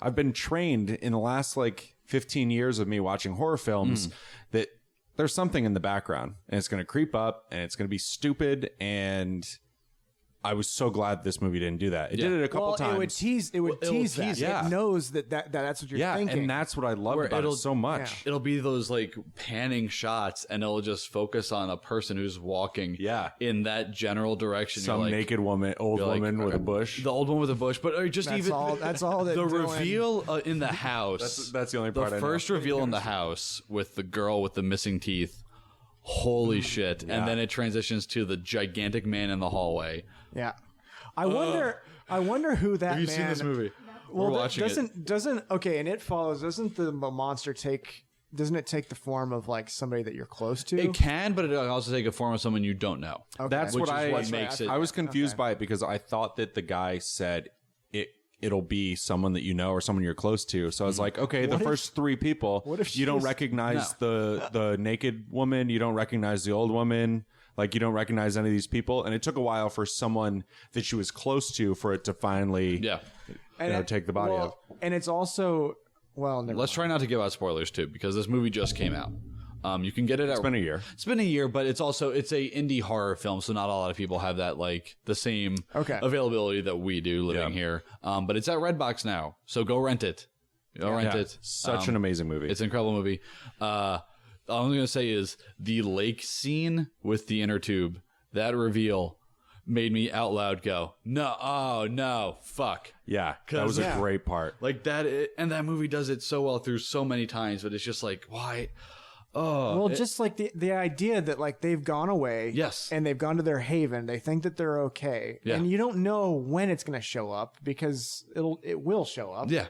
I've been trained in the last like 15 years of me watching horror films that there's something in the background, and it's going to creep up, and it's going to be stupid, and I was so glad this movie didn't do that. It did it a couple times. It would tease that. Yeah. It knows that's what you're thinking. And that's what I loved about it so much. Yeah. It'll be those like panning shots, and it'll just focus on a person who's walking in that general direction. Some naked woman, old woman with a bush. The old one with a bush, but just that's all that the reveal in the house. That's the only part. The first reveal in the house with the girl with the missing teeth. Holy shit! Yeah. And then it transitions to the gigantic man in the hallway. Yeah, I wonder who that man. Have you seen this movie? Well, doesn't and It Follows. Doesn't the monster take? Doesn't it take the form of like somebody that you're close to? It can, but it also take a form of someone you don't know. Okay. That's what makes it. I was confused by it because I thought that the guy said it'll be someone that you know or someone you're close to. So I was like, okay, the first 3 people, you don't recognize the naked woman, you don't recognize the old woman, like you don't recognize any of these people. And it took a while for someone that she was close to for it to finally take the body of. And it's also Well, let's try not to give out spoilers too, because this movie just came out. You can get it. It's been a year. It's been a year, but it's a indie horror film, so not a lot of people have that the same availability that we do living here. But it's at Redbox now, so go rent it. Rent it. Such an amazing movie. It's an incredible movie. All I'm gonna say is the lake scene with the inner tube. That reveal made me out loud go, no, oh no, fuck. Yeah, that was a great part. Like that, and that movie does it so well through so many times, but it's just like, why? Oh, well, just like the idea that like they've gone away, yes, and they've gone to their haven. They think that they're okay, and you don't know when it's going to show up because it will show up. Yeah,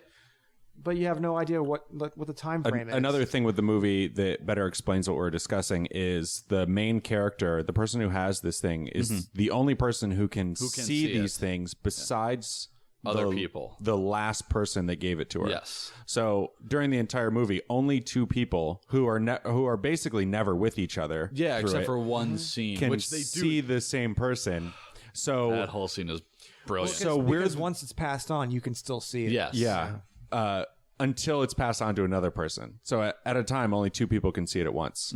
but you have no idea what the time frame is. Another thing with the movie that better explains what we're discussing is the main character, the person who has this thing, is the only person who can see these things besides other people. The last person that gave it to her. Yes. So during the entire movie, only two people who are basically never with each other. Yeah, except for one scene, can which they see the same person. So that whole scene is brilliant. Because once it's passed on, you can still see it. Yes. Yeah. Until it's passed on to another person. So at a time, only two people can see it at once.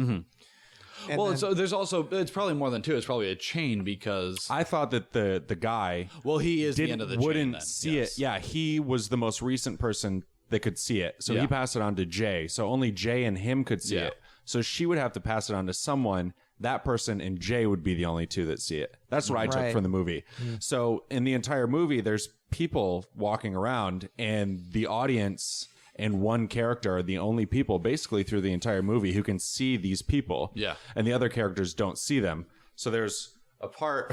Well, it's probably more than two. It's probably a chain because I thought that the guy, well, he is the end of the chain. Wouldn't see it. Yeah, he was the most recent person that could see it. So he passed it on to Jay. So only Jay and him could see it. So she would have to pass it on to someone. That person and Jay would be the only two that see it. That's what I took from the movie. So in the entire movie, there's people walking around, and the audience and one character are the only people basically through the entire movie who can see these people. Yeah. And the other characters don't see them. So there's a part,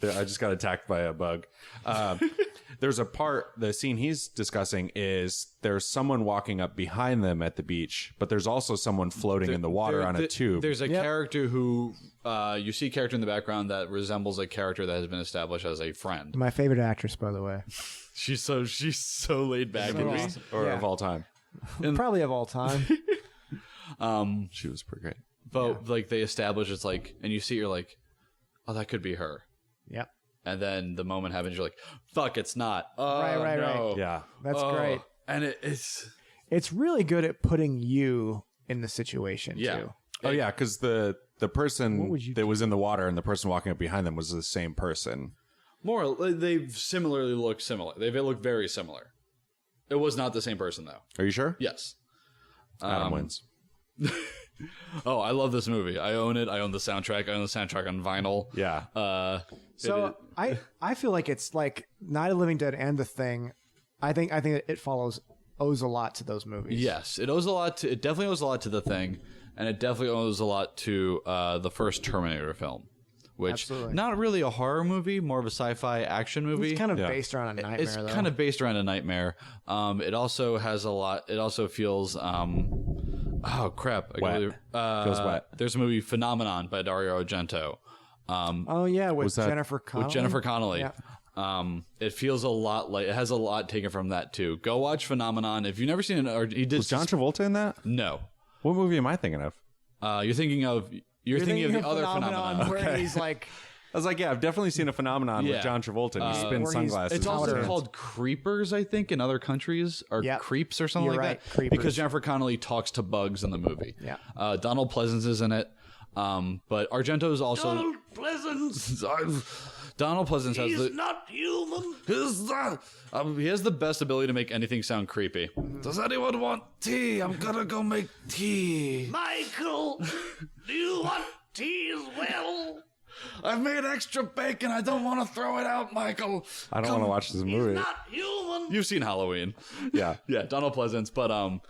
I just got attacked by a bug. There's a part, the scene he's discussing is there's someone walking up behind them at the beach, but there's also someone floating in the water on a tube. There's a character who, you see a character in the background that resembles a character that has been established as a friend. My favorite actress, by the way. She's so laid back in this. Or of all time. Probably of all time. She was pretty great. But like they establish it's like, and you see you're like, oh, that could be her. Yep. And then the moment happens, you're like, fuck, it's not. Oh, Right. no. Yeah. That's great. And it's really good at putting you in the situation too. Oh yeah, because the person would you that was in the water and the person walking up behind them was the same person. more, they've similarly looked similar. They look very similar. It was not the same person though. Are you sure? Yes. Adam wins. Oh, I love this movie. I own it. I own the soundtrack. I own the soundtrack on vinyl. Yeah. So I feel like it's like Night of the Living Dead and The Thing. I think it owes a lot to those movies. Yes, it owes a lot to. It definitely owes a lot to The Thing, and it definitely owes a lot to the first Terminator film, which not really a horror movie, more of a sci-fi action movie. It's kind of based around a nightmare. It's kind of based around a nightmare. It also has a lot. It also feels. Oh crap! Wet. Feels wet. There's a movie Phenomenon by Dario Argento. With Jennifer Connelly. With Jennifer Connelly. Yeah. It feels a lot like it has a lot taken from that too. Go watch Phenomenon if you've never seen it. Or he did. Was John Travolta in that? No. What movie am I thinking of? You're thinking of the other Phenomenon. Where he's like. I was like, yeah, I've definitely seen a Phenomenon with John Travolta. And he spins sunglasses. It's also called Creepers, I think, in other countries, or Creeps or something like that. Creepers. Because Jennifer Connelly talks to bugs in the movie. Yeah. Donald Pleasance is in it. But Argento is also Donald Pleasance. Donald Pleasance has He's not human. he has the best ability to make anything sound creepy. Does anyone want tea? I'm gonna go make tea. Michael, do you want tea as well? I've made extra bacon. I don't want to throw it out, Michael. I don't want to watch this movie. He's not human. You've seen Halloween. Yeah. Yeah, Donald Pleasance. But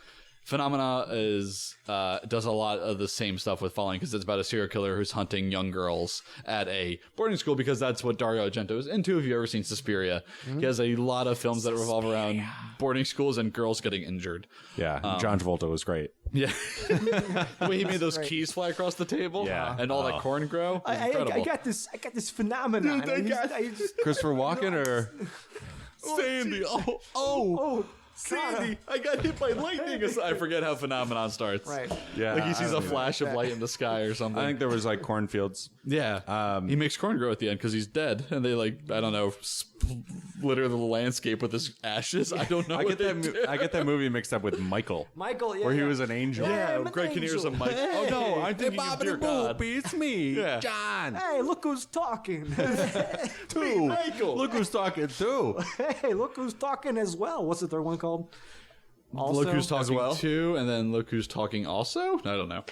Phenomena does a lot of the same stuff with Falling, because it's about a serial killer who's hunting young girls at a boarding school, because that's what Dario Argento is into. If you've ever seen Suspiria, he has a lot of films that revolve around boarding schools and girls getting injured. Yeah, John Travolta was great. Yeah. The way he made those keys fly across the table and all that corn grow. Incredible. I got this phenomenon. Christopher Walken or Sandy. Sandy, I got hit by lightning. I forget how Phenomenon starts. Right. Yeah, Like he sees I a don't flash of light in the sky or something. I think there was like cornfields. Yeah. He makes corn grow at the end because he's dead. And they like, I don't know, litter the landscape with his ashes. I don't know I what get they that. do. I get that movie mixed up with Michael, Michael, yeah, where he yeah. was an angel. Yeah, I'm an Greg Kinnear's a angel. Mike. Oh no, I'm thinking of Dear God. It's me, Yeah. John. Hey, look who's talking. Too. Michael. Look who's talking too. Hey, look who's talking as well. What's the third one called? Also, Look who's talking well? too, and then look who's talking also. I don't know.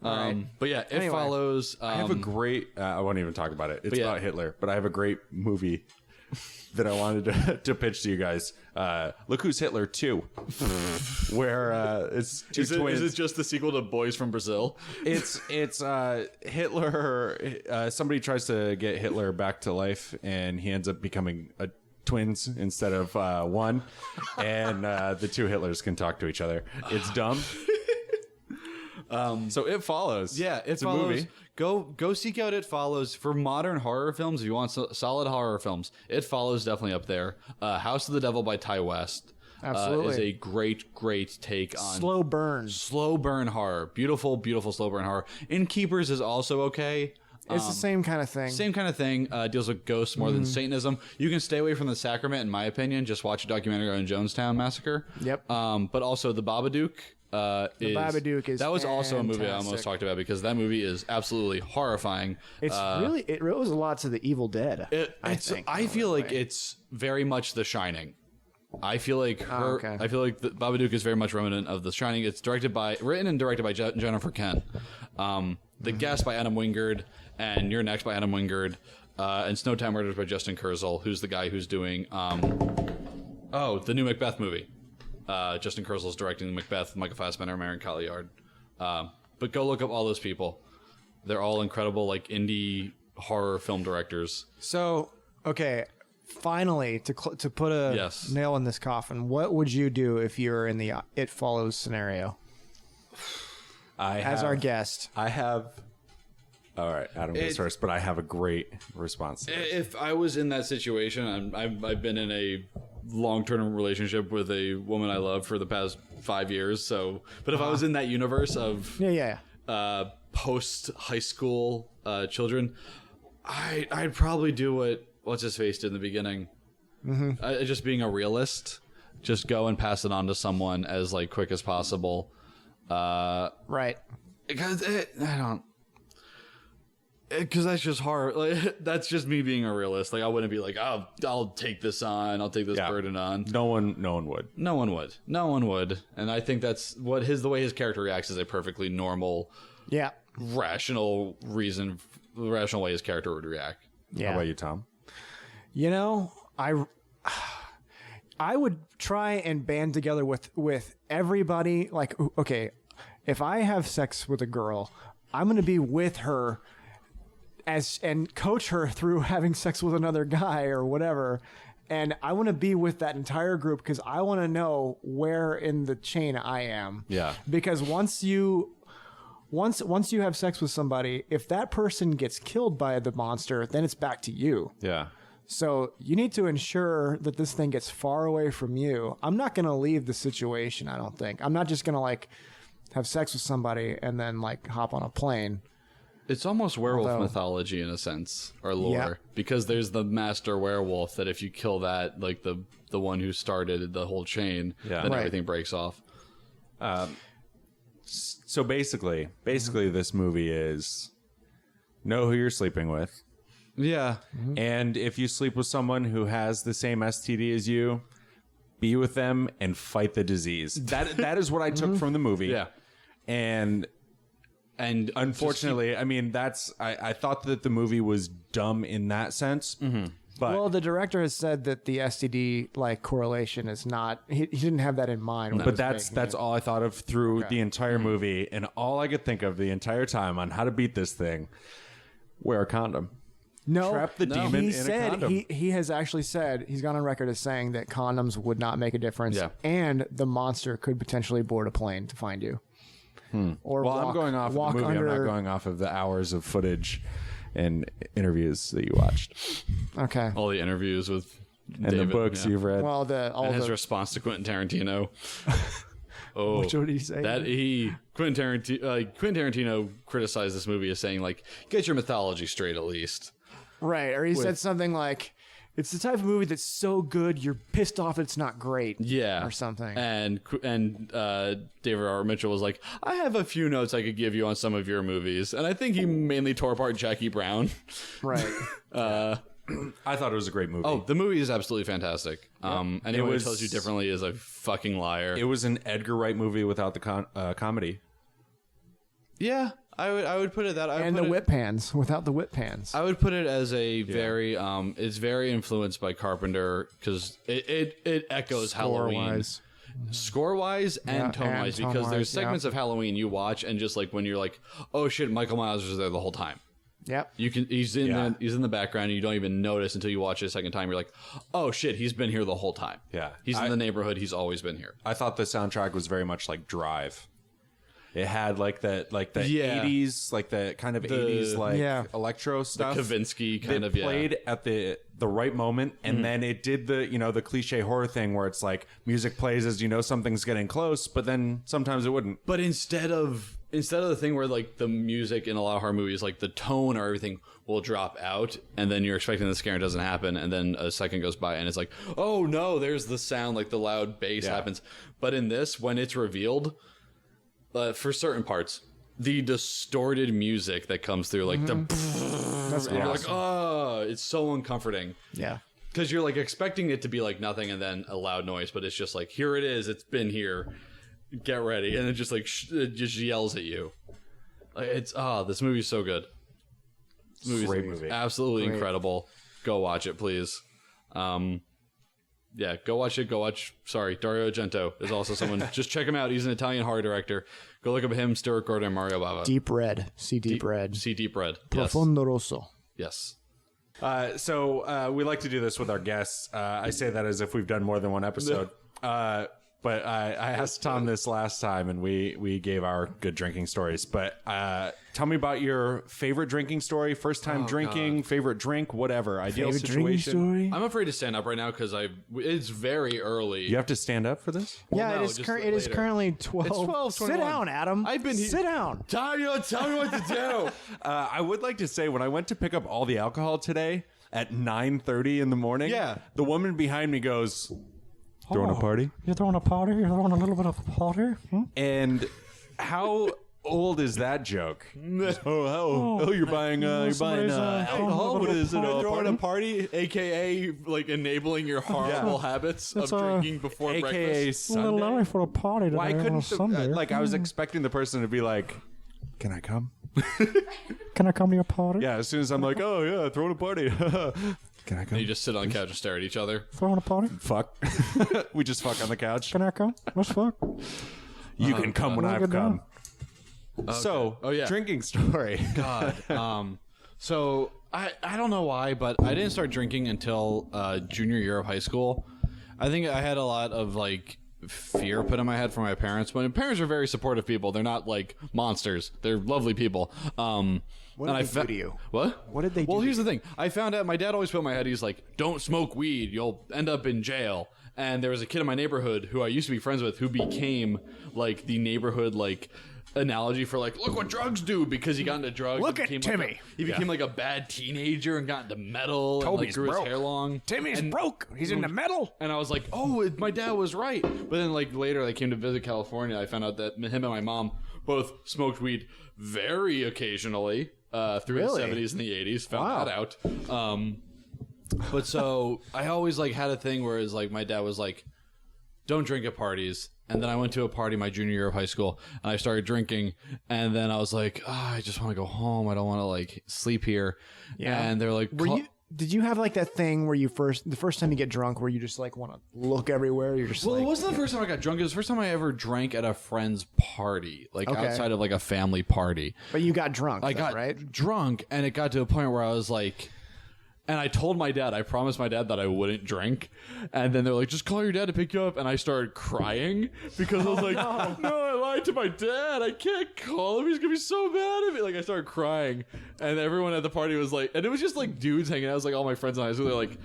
right. But yeah, it Anyway. follows. I have a great. I won't even talk about it. It's yeah. about Hitler, but I have a great movie that I wanted to pitch to you guys. Look Who's Hitler 2, where it's two twins. Is it just the sequel to Boys from Brazil? It's Hitler. Somebody tries to get Hitler back to life, and he ends up becoming twins instead of one, and the two Hitlers can talk to each other. It's dumb. So It Follows. Yeah, it's follows. a movie. Go seek out It Follows for modern horror films. If you want solid horror films, It Follows definitely up there. House of the Devil by Ty West. Absolutely. Is a great take on slow burn. slow burn horror. Beautiful slow burn horror. Innkeepers is also okay. It's the same kind of thing. Same kind of thing. Deals with ghosts more than Satanism. You can stay away from the sacrament, in my opinion. Just watch a documentary on Jonestown Massacre. Yep. But also the Babadook. Babadook is that was also a movie I fantastic. almost talked about because that movie is absolutely horrifying. It's really it owes a lot to the Evil Dead. I feel like it's very much The Shining. I feel like I feel like the Babadook is very much reminiscent of The Shining. It's written and directed by Jennifer Kent. The Guest by Adam Wingard, and You're Next by Adam Wingard, and Snowtown Murders by Justin Kurzel, who's the guy who's doing the new Macbeth movie. Justin Kurzel's directing Macbeth, Michael Fassbender, Marion Cotillard. But go look up all those people. They're all incredible, like indie horror film directors. So, okay, finally, to put a Yes. nail in this coffin, what would you do if you were in the It Follows scenario as our guest? I have. All right, Adam goes first, but I have a great response to this. If I was in that situation, I've been in a long-term relationship with a woman I love for the past 5 years. So, but if I was in that universe of Yeah. post-high school children, I'd probably do what's his face did in the beginting. Just being a realist, just go and pass it on to someone as like quick as possible. Right. Because because that's just hard. Like, that's just me being a realist. Like I wouldn't be like, I'll take this on. I'll take this burden on. No one would. No one would. And I think that's the way his character reacts is a perfectly normal, Yeah. rational way his character would react. Yeah. How about you, Tom? You know, I would try and band together with everybody. Like, okay, if I have sex with a girl, I'm going to be with her and coach her through having sex with another guy or whatever. And I want to be with that entire group because I want to know where in the chain I am. Yeah. Because once you have sex with somebody, if that person gets killed by the monster, then it's back to you. Yeah. So you need to ensure that this thing gets far away from you. I'm not going to leave the situation, I don't think. I'm not just going to like have sex with somebody and then like hop on a plane. It's almost werewolf mythology in a sense, or lore, Yeah. because there's the master werewolf that if you kill that, like the one who started the whole chain, then Right. everything breaks off. So basically, this movie is know who you're sleeping with. Yeah. And if you sleep with someone who has the same STD as you, be with them and fight the disease. That is what I took from the movie. Yeah. And unfortunately, I mean, I thought that the movie was dumb in that sense. But Well, the director has said that the STD like correlation is not. He didn't have that in mind. when he but was that's making it. all I thought of through the entire movie, and all I could think of the entire time on how to beat this thing: wear a condom. No, Trap the demon he in a said condom. he has actually said he's gone on record as saying that condoms would not make a difference, Yeah. and the monster could potentially board a plane to find you. Or Well, I'm going off of the movie. I'm not going off of the hours of footage and interviews that you watched. Okay. All the interviews with and the books you've read. Well, and his response to Quentin Tarantino. Oh, what did he say? Quentin Tarantino criticized this movie as saying like, get your mythology straight at least. Right, or he said something like, it's the type of movie that's so good you're pissed off it's not great. Yeah. Or something. And David R. Mitchell was like, I have a few notes I could give you on some of your movies. And I think he mainly tore apart Jackie Brown. Right. I thought it was a great movie. Oh, the movie is absolutely fantastic. Anyone who tells you differently is a fucking liar. It was an Edgar Wright movie without the comedy. Yeah, I would put it that. And the whip pans, without the whip pans. I would put it as a very it's very influenced by Carpenter because it echoes Halloween. Score-wise and tone-wise, because there's segments of Halloween you watch and just like when you're like, oh shit, Michael Myers was there the whole time. Yep. He's in the background and you don't even notice until you watch it a second time. You're like, oh shit, he's been here the whole time. Yeah. He's in the neighborhood, he's always been here. I thought the soundtrack was very much like Drive. It had like the 80s, like the kind of 80s electro stuff. The Kavinsky kind of played at the right moment, and then it did the cliche horror thing where it's like music plays as something's getting close, but then sometimes it wouldn't. But instead of the thing where like the music in a lot of horror movies, like the tone or everything will drop out, and then you're expecting the scare and it doesn't happen, and then a second goes by and it's like, oh no, there's the sound, like the loud bass happens. But in this, when it's revealed, for certain parts, the distorted music that comes through, like you're like, oh, it's so uncomforting. Yeah. Because you're like expecting it to be like nothing and then a loud noise, but it's just like, here it is, it's been here, get ready, and it just like it just yells at you. It's this movie's so good. Great movie, absolutely incredible. Go watch it, please. Yeah, go watch it. Dario Argento is also someone. Just check him out. He's an Italian horror director. Go look up him, Stuart Gordon, and Mario Bava. Deep Red. See Deep Red. See Deep Red. Profondo Rosso. Yes. So we like to do this with our guests. I say that as if we've done more than one episode. But I asked Tom this last time, and we gave our good drinking stories. But tell me about your favorite drinking story, first time drinking, favorite drink, whatever, ideal situation. Story? I'm afraid to stand up right now because it's very early. You have to stand up for this? Yeah, it is currently 12. It's 12:21. Sit down, Adam. I've been Sit down. Tell me what to do. I would like to say when I went to pick up all the alcohol today at 9:30 in the morning, the woman behind me goes, throwing a party? You're throwing a party? You're throwing a little bit of a party? And how old is that joke? You're buying alcohol? What is it? Throwing a party, aka like enabling your horrible habits of drinking before breakfast. Sunday? A little early for a party today. Why couldn't I was expecting the person to be like, can I come? Can I come to your party? Yeah, as soon as I'm like, oh yeah, throwing a party. Can I come? And you just sit on the couch and stare at each other. Throwing a party? Fuck. We just fuck on the couch. Can I come? Let's fuck. You can come when I've come. Okay. So, drinking story. God. So I don't know why, but I didn't start drinking until junior year of high school. I think I had a lot of like fear put in my head from my parents. But my parents are very supportive people. They're not like monsters. They're lovely people. What did they do to you? What? What did they do? Well, here's the thing. I found out my dad always put in my head, he's like, don't smoke weed. You'll end up in jail. And there was a kid in my neighborhood who I used to be friends with who became like the neighborhood like analogy for like, look what drugs do, because he got into drugs. Look at Timmy. He became like a bad teenager and got into metal and like grew his hair long. Timmy's broke. He's into metal. And I was like, oh, my dad was right. But then like later I came to visit California. I found out that him and my mom both smoked weed very occasionally through the 70s and the 80s. Found that out. But so I always like had a thing where it's like my dad was like, don't drink at parties. And then I went to a party my junior year of high school and I started drinking. And then I was like, I just want to go home. I don't want to like sleep here. Yeah. And they're like, did you have like that thing where the first time you get drunk where you just like want to look everywhere? You're just it wasn't the first time I got drunk. It was the first time I ever drank at a friend's party, like outside of like a family party. But you got drunk. I got drunk and it got to a point where I was like, and I told my dad, I promised my dad that I wouldn't drink. And then they're like, just call your dad to pick you up. And I started crying because I was like, no, I lied to my dad. I can't call him. He's going to be so mad at me. Like, I started crying. And everyone at the party was like, and it was just like dudes hanging out. It was like all my friends in high school. They're like,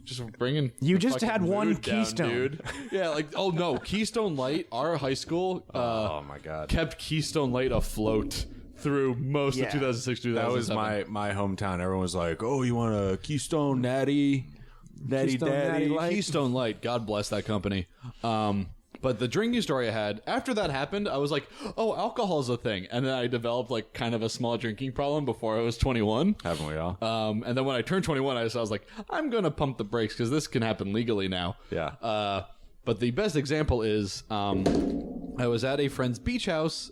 just bringing. You the just fucking had one mood down, Keystone. dude. Yeah, like oh no, Keystone Light. Our high school. Oh my god. Kept Keystone Light afloat through most of 2006, 2007. That was my hometown. Everyone was like, "Oh, you want a Keystone Natty Keystone Daddy?" Natty Light. Keystone Light. God bless that company. But the drinking story I had after that happened, I was like, "Oh, alcohol's a thing," and then I developed like kind of a small drinking problem before I was 21. Haven't we all? And then when I turned 21, I was like, "I'm gonna pump the brakes because this can happen legally now." Yeah. But the best example is, I was at a friend's beach house,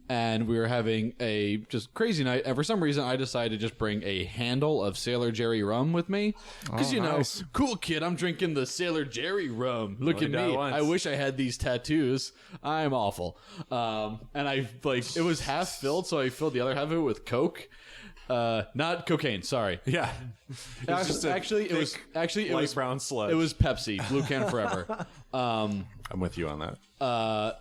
and we were having a just crazy night. And for some reason, I decided to just bring a handle of Sailor Jerry rum with me. Because, nice. Cool kid, I'm drinking the Sailor Jerry rum. Look Only at done me. once. I wish I had these tattoos. I'm awful. And it was half filled, so I filled the other half of it with Coke. Not cocaine, sorry. Yeah. It was light brown sludge. It was Pepsi, Blue Can Forever. I'm with you on that.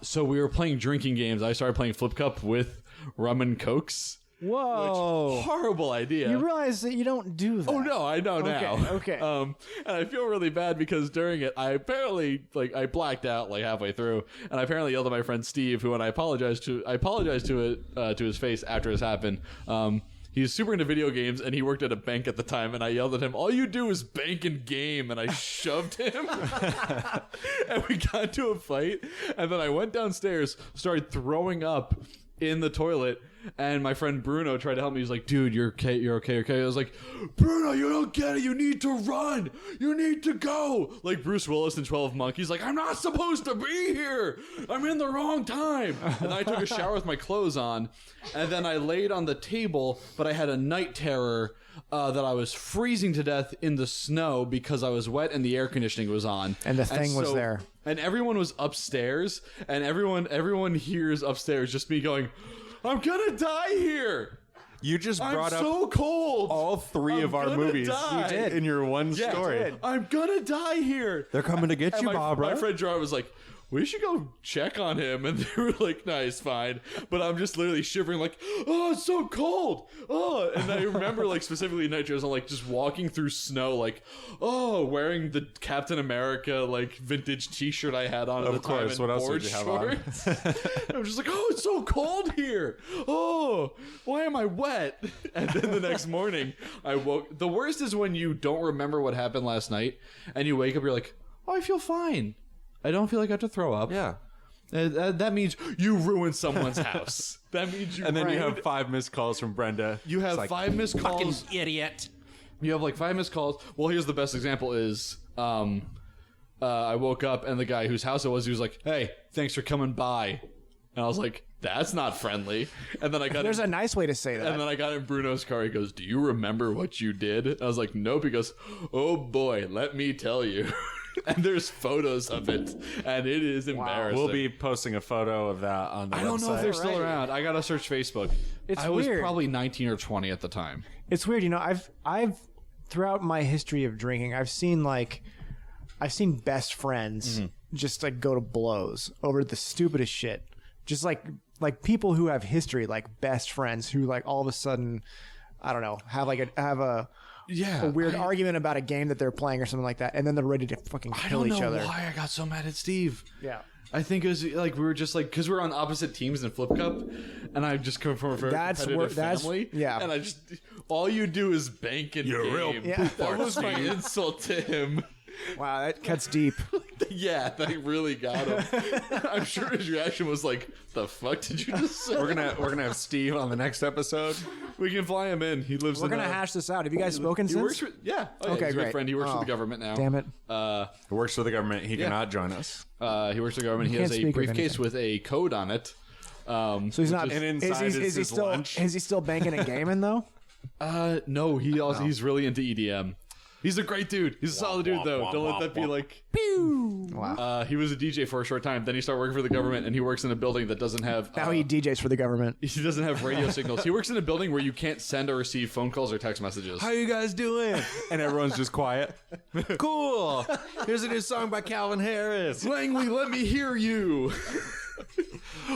So we were playing drinking games. I started playing Flip Cup with rum and Cokes. Whoa. Horrible idea. You realize that you don't do that. Oh no, I know now. Okay. And I feel really bad because during it, I apparently I blacked out like halfway through, and I apparently yelled at my friend Steve, who when I apologized to his face after this happened. He's super into video games, and he worked at a bank at the time, and I yelled at him, "All you do is bank and game," and I shoved him. And we got into a fight, and then I went downstairs, started throwing up in the toilet, and my friend Bruno tried to help me. He's like, "Dude, you're okay, you're okay." I was like, "Bruno, you don't get it. You need to run. You need to go." Like Bruce Willis in 12 Monkeys, like, "I'm not supposed to be here. I'm in the wrong time." And I took a shower with my clothes on, and then I laid on the table, but I had a night terror that I was freezing to death in the snow because I was wet and the air conditioning was on. And the thing was there. And everyone was upstairs, and everyone hears upstairs just me going, "I'm gonna die here. You just brought I'm up so cold. all three I'm of our gonna movies die." You did in your one Yeah, story. I'm gonna die here. They're coming to get And you, my Barbara. friend Gerard was like, "We should go check on him," and they were like, "Nice, fine." But I'm just literally shivering, like, "Oh, it's so cold." Oh, and I remember like specifically Nitros, I'm like just walking through snow, like, oh, wearing the Captain America like vintage T-shirt I had on at the Of course, time. what else board would you have on? shorts. I'm just like, "Oh, it's so cold here. Oh, why am I wet?" And then the next morning, I woke. The worst is when you don't remember what happened last night, and you wake up, you're like, "Oh, I feel fine. I don't feel like I have to throw up." Yeah. That means you ruined someone's house. That means you And then you ruined- have 5 missed calls from Brenda. you have It's like, 5 missed "Fucking calls. idiot." You have like 5 missed calls. Well, here's the best example is I woke up and the guy whose house it was, he was like, "Hey, thanks for coming by." And I was like, "That's not friendly." And then I got There's a nice way to say that. and then I got in Bruno's car. He goes, "Do you remember what you did?" And I was like, "Nope." He goes, "Oh boy, let me tell you." And there's photos of it, and it is embarrassing. We'll be posting a photo of that on the website. I don't know if they're still around. I gotta search Facebook. It's I was weird. probably 19 or 20 at the time. It's weird, I've throughout my history of drinking, I've seen best friends just like go to blows over the stupidest shit. Just like people who have history, like best friends who like all of a sudden, I don't know, have a weird argument about a game that they're playing or something like that, and then they're ready to fucking kill each other. Why I got so mad at Steve. Yeah. I think it was like we were just like because we were on opposite teams in Flip Cup, and I just come from a very competitive family. Yeah. And I just all you do is bank and You're game. real Yeah. That was my insult to him. Wow, that cuts deep. Yeah, that really got him. I'm sure his reaction was like, "The fuck did you just say?" We're gonna have Steve on the next episode. We can fly him in. He lives. We're in gonna hash this out. Have you guys spoken He since? works for yeah. Oh, Okay, he's a good great. friend. He works for Oh, the government now. Damn it. He works for the government. He cannot join us. He works for the government. He Can't has a speak of briefcase anything. with a code on it. So he's not. And inside is he his still? lunch. Is he still banking and gaming though? No, he's really into EDM. He's a great dude. He's a solid dude, though. Don't let that be like. Wow. He was a DJ for a short time. Then he started working for the government, and he works in a building that doesn't have. Now he DJs for the government. He doesn't have radio signals. He works in a building where you can't send or receive phone calls or text messages. How you guys doing? And everyone's just quiet. Cool. Here's a new song by Calvin Harris. Langley, let me hear you.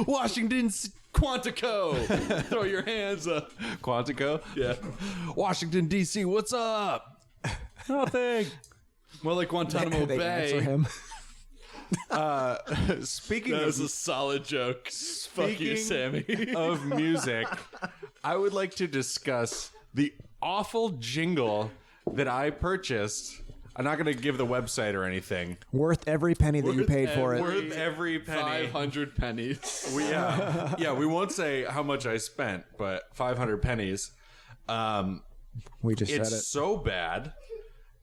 Washington, Quantico. Throw your hands up. Quantico. Yeah. Washington D.C. What's up? Nothing. More like Guantanamo They answer Bay. him. Speaking That of was a solid joke. Fuck you, Sammy. of music, I would like to discuss the awful jingle that I purchased. I'm not going to give the website or anything. Worth every penny that you paid for it. Worth every penny. 500 pennies. Yeah, we won't say how much I spent, but 500 pennies. We just It's said it. so bad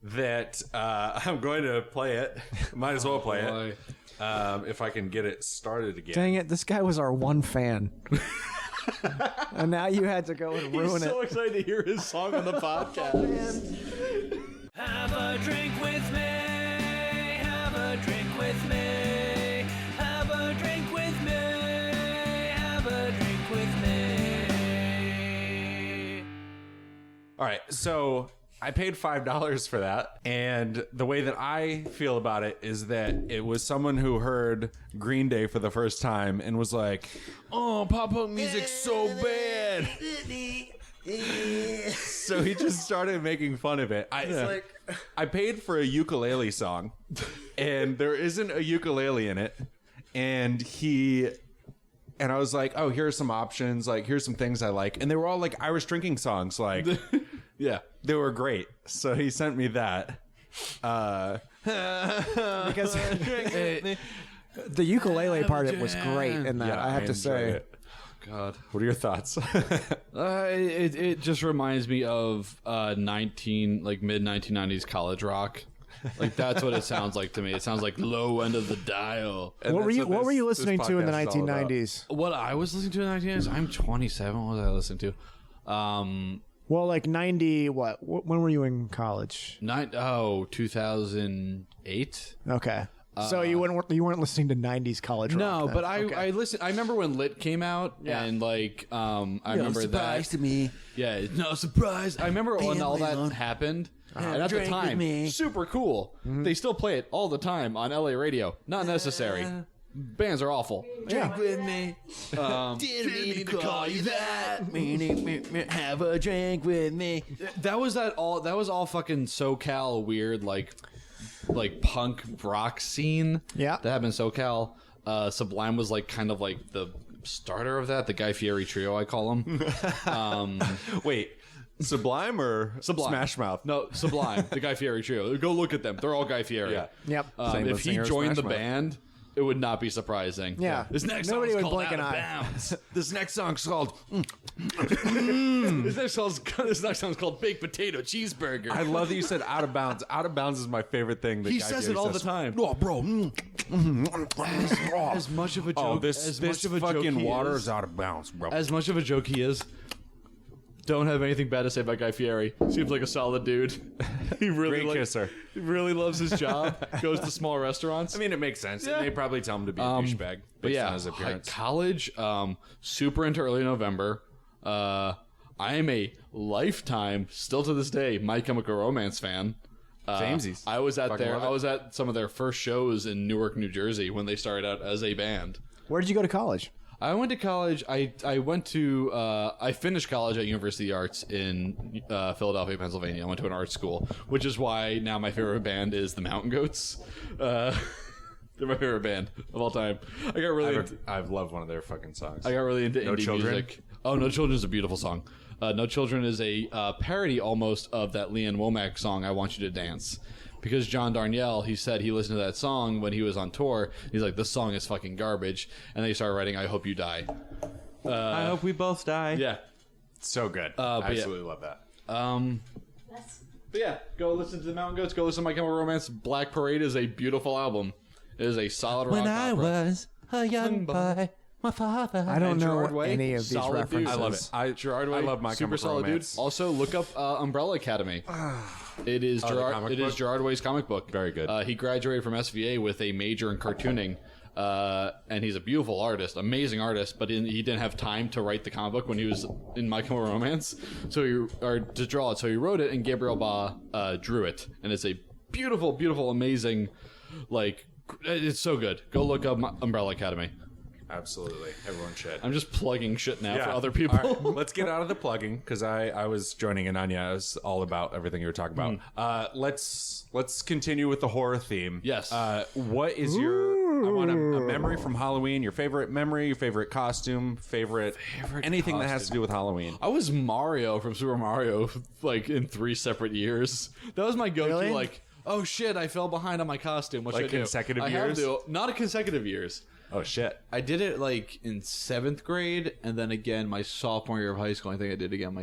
that I'm going to play it. Might as well play it if I can get it started again. Dang it! This guy was our one fan, and now you had to go and ruin He's so it. excited to hear his song on the podcast. Have a drink with me. Have a drink with me. Have a drink with me. Have a drink with me. All right, so I paid $5 for that, and the way that I feel about it is that it was someone who heard Green Day for the first time and was like, "Oh, pop-punk music's so bad." So he just started making fun of it. I paid for a ukulele song, and there isn't a ukulele in it, and I was like, "Oh, here's some options. Like, here's some things I like," and they were all like Irish drinking songs. Like, Yeah. they were great. So he sent me that. Because the ukulele part of it was great in that. I have to enjoyed say. it. God. What are your thoughts? It just reminds me of mid 1990s college rock. Like that's what it sounds like to me. It sounds like low end of the dial. What were you listening to in the podcast is all about. 1990s? What I was listening to in the 1990s, I'm 27. What was I listening to? Well, like 90. What? When were you in college? 2008. Okay. So you weren't listening to 90s college rock. No, then. but Okay. I listened. I remember when Lit came out, Yeah. and like I remember that. to me. Yeah, no surprise. I remember when all that happened. And at the Drink with time, me. super cool. They still play it all the time on LA radio. Not necessary. Bands are awful. Drink with me. Didn't mean to call you that. Have a drink with me. That was all fucking SoCal weird like punk rock scene. Yeah. That happened in SoCal. Sublime was like kind of like the starter of that. The Guy Fieri trio, I call them. Wait, Sublime or Sublime. Smash Mouth? No, Sublime. The Guy Fieri trio. Go look at them. They're all Guy Fieri. Yeah. Yep. Same If with he singer joined the Smash Mouth. band, it would not be surprising. Yeah. This next Nobody song's would called blink Out an of eye. Bounds. This next song's called. This next song's called Baked Potato Cheeseburger. I love that you said Out of Bounds. Out of Bounds is my favorite thing. That He Guy says Fieri it all the time. Oh, bro. As much of a joke. Oh, this as much of a joke fucking he water is, is out of bounds, bro. as much of a joke he is. Don't have anything bad to say about Guy Fieri. Seems like a solid dude. He really Great kisser. He really loves his job. Goes to small restaurants. I mean, it makes sense. Yeah. They probably tell him to be a douchebag. But based yeah, on his appearance. college, super into early November. I am a lifetime, still to this day, My Chemical Romance fan. Samesies. I was at Fucking love it. I was at some of their first shows in Newark, New Jersey when they started out as a band. Where did you go to college? I went to college. I finished college at University of the Arts in Philadelphia, Pennsylvania. I went to an art school, which is why now my favorite band is the Mountain Goats. They're my favorite band of all time. I've loved one of their fucking songs. I got really into No indie Children? music. Oh, No Children is a beautiful song. No Children is a parody almost of that Leanne Womack song, I Want You to Dance. Because John Darnielle, he said he listened to that song when he was on tour. He's like, this song is fucking garbage. And they started writing, I Hope You Die. I hope we both die. Yeah. So good. but I yeah. absolutely love that. But yeah, go listen to the Mountain Goats. Go listen to My Chemical Romance. Black Parade is a beautiful album. It is a solid rock When I opera. was a young boy, my father. I don't And know Gerard Way, any of these solid dude. references. I love it. Gerard Way, I love My super Chemical solid Romance. dude. Also, look up Umbrella Academy. It is the Gerard. comic It is book? Gerard Way's comic book. Very good. He graduated from SVA with a major in cartooning, and he's a beautiful artist, amazing artist. But he didn't have time to write the comic book when he was in My Chemical Romance, to draw it. So he wrote it, and Gabriel Ba drew it, and it's a beautiful, beautiful, amazing. Like, it's so good. Go look up Umbrella Academy. Absolutely. Everyone should. I'm just plugging shit now for other people. All right, let's get out of the plugging because I was joining in on you. I was all about everything you were talking about. Let's continue with the horror theme. Yes. What is your? I want a memory from Halloween. Your favorite memory, your favorite costume, favorite anything that has to do with Halloween. I was Mario from Super Mario, like in 3 separate years. That was my go-to. Really? Like, oh shit, I fell behind on my costume. What Like should I do? consecutive I have years? to. Not a consecutive years. Oh shit! I did it like in 7th grade, and then again my sophomore year of high school. I think I did again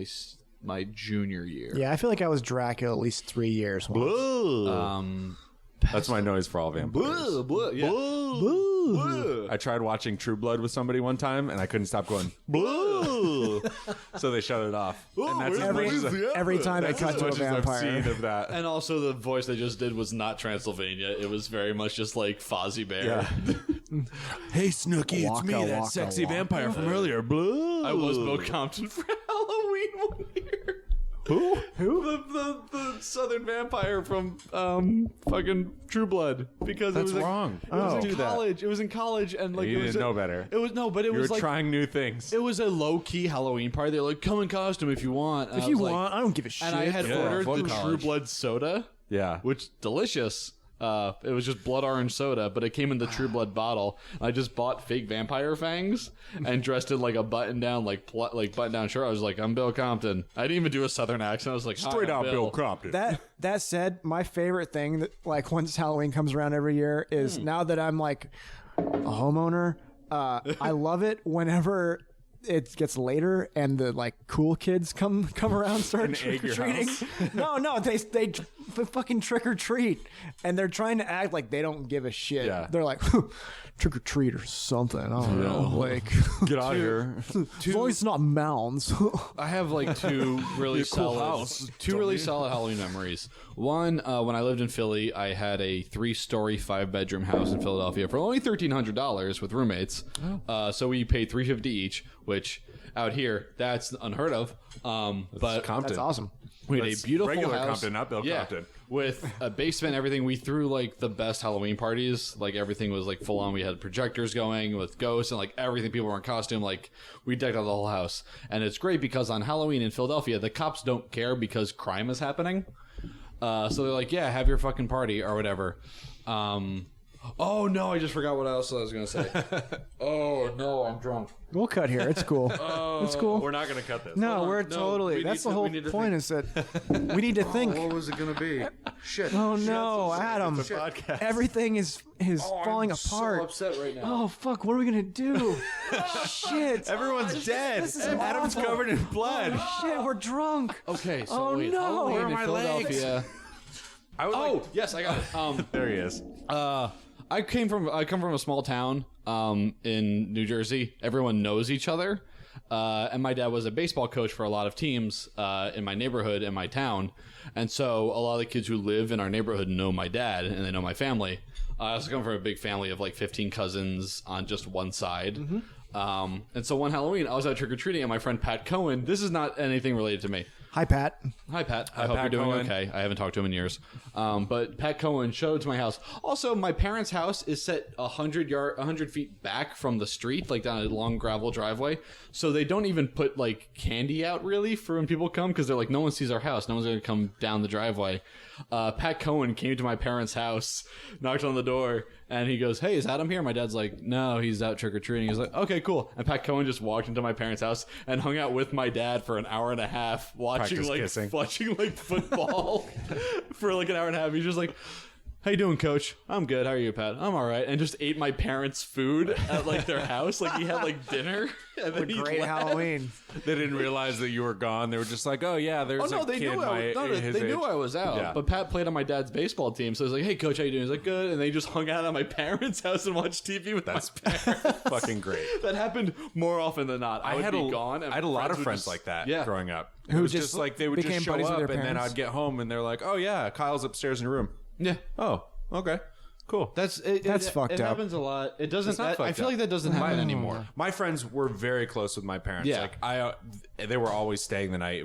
my junior year. Yeah, I feel like I was Dracula at least 3 years. once. That's my noise for all vampires. I tried watching True Blood with somebody one time, and I couldn't stop going boo. So they shut it off. And that's as much as Every time I cut to a I've vampire. seen of that. And also the voice they just did was not Transylvania. It was very much just like Fozzie Bear. Hey Snooky, Waka, waka, waka. vampire from earlier. Blue. I was Bill Compton for Halloween one year. Who? The southern vampire from fucking True Blood, because That's it was wrong. It was Do in that. college. It was in college, and like You it was didn't know better. It was no, but it You were was like trying new things. it was a low key Halloween party. They're like, come in costume if you want. And If I you was like- want, I don't give a shit. and I had Yeah, ordered fuck the True college. Blood soda, Yeah. which delicious. It was just blood orange soda, but it came in the True Blood bottle. I just bought fake vampire fangs and dressed in like a button down, like button down shirt. I was like, I'm Bill Compton. I didn't even do a southern accent. I was like, "Hi, Straight I'm out Bill Compton. That said, my favorite thing that like once Halloween comes around every year is now that I'm like a homeowner, I love it whenever it gets later and the like cool kids come around, start And egg trick or your treating. house. No, they fucking trick or treat, and they're trying to act like they don't give a shit. Yeah. They're like trick or treat or something. I don't know, like Get out of here. as long as it's not mounds. I have like two really cool solid, house, solid Halloween memories. One, when I lived in Philly, I had a 3-story, 5-bedroom house in Philadelphia for only $1,300 with roommates. So we paid $350 each, which out here that's unheard of. But Compton. That's awesome. we had That's a beautiful regular house. Compton, not Bill Compton. With a basement, everything. We threw like the best Halloween parties. Like everything was like full on. We had projectors going with ghosts and like everything. People were in costume. Like we decked out the whole house. And it's great because on Halloween in Philadelphia, the cops don't care because crime is happening. So they're like, yeah, have your fucking party or whatever. Oh no, I just forgot what else I was gonna say. Oh no, I'm drunk. We'll cut here. It's cool. It's cool. We're not going to cut this. No, we're No, totally. we That's need the to- whole we need to point. Is that we need to think. What was it gonna be? Shit. Oh no, Adam! podcast. Everything is falling apart. So upset right now. Oh fuck! What are we gonna do? Shit! Everyone's dead. This is Adam's awful. covered in blood. Shit! We're drunk. Okay, so Oh, wait, no. Halloween Where are in my legs? Philadelphia. I would Oh yes, I got it. there he is. I come from a small town in New Jersey. Everyone knows each other, and my dad was a baseball coach for a lot of teams in my neighborhood in my town, and so a lot of the kids who live in our neighborhood know my dad and they know my family. I also come from a big family of like 15 cousins on just one side. And so one Halloween, I was out trick or treating, and my friend Pat Cohen. This is not anything related to me. Hi, Pat. Hi, Pat. I hope Pat you're doing Cohen. okay. I haven't talked to him in years. But Pat Cohen showed to my house. Also, my parents' house is set 100 feet back from the street, like down a long gravel driveway. So they don't even put like candy out really for when people come because they're like, no one sees our house. No one's going to come down the driveway. Pat Cohen came to my parents' house, knocked on the door, and he goes, "Hey, is Adam here?" My dad's like, "No, he's out trick-or-treating." He's like, "Okay, cool." And Pat Cohen just walked into my parents' house and hung out with my dad for an hour and a half watching Practice football for like an hour and a half. He's just like, "How you doing, coach?" "I'm good. How are you, Pat?" "I'm all right." And just ate my parents' food at like their house. Like he had like dinner. And then he Great left. Halloween. They didn't realize that you were gone. They were just like, oh, yeah, there's Oh no, a they kid knew they knew I was out. Yeah. But Pat played on my dad's baseball team, so I was like, "Hey, coach, how you doing?" He's like, "Good." And they just hung out at my parents' house and watched TV with my parents. Fucking great. That happened more often than not. I would be gone. And I had a lot of would friends just- like that Yeah. growing up. Who It was just just like they would became just show buddies with up their and then parents? I'd get home and they're like, oh, yeah, Kyle's upstairs in your room. Yeah. Oh, okay. Cool. That's fucked It up. happens a lot. It doesn't. not I fucked feel up. like that doesn't happen anymore. My friends were very close with my parents. Yeah. Like they were always staying the night.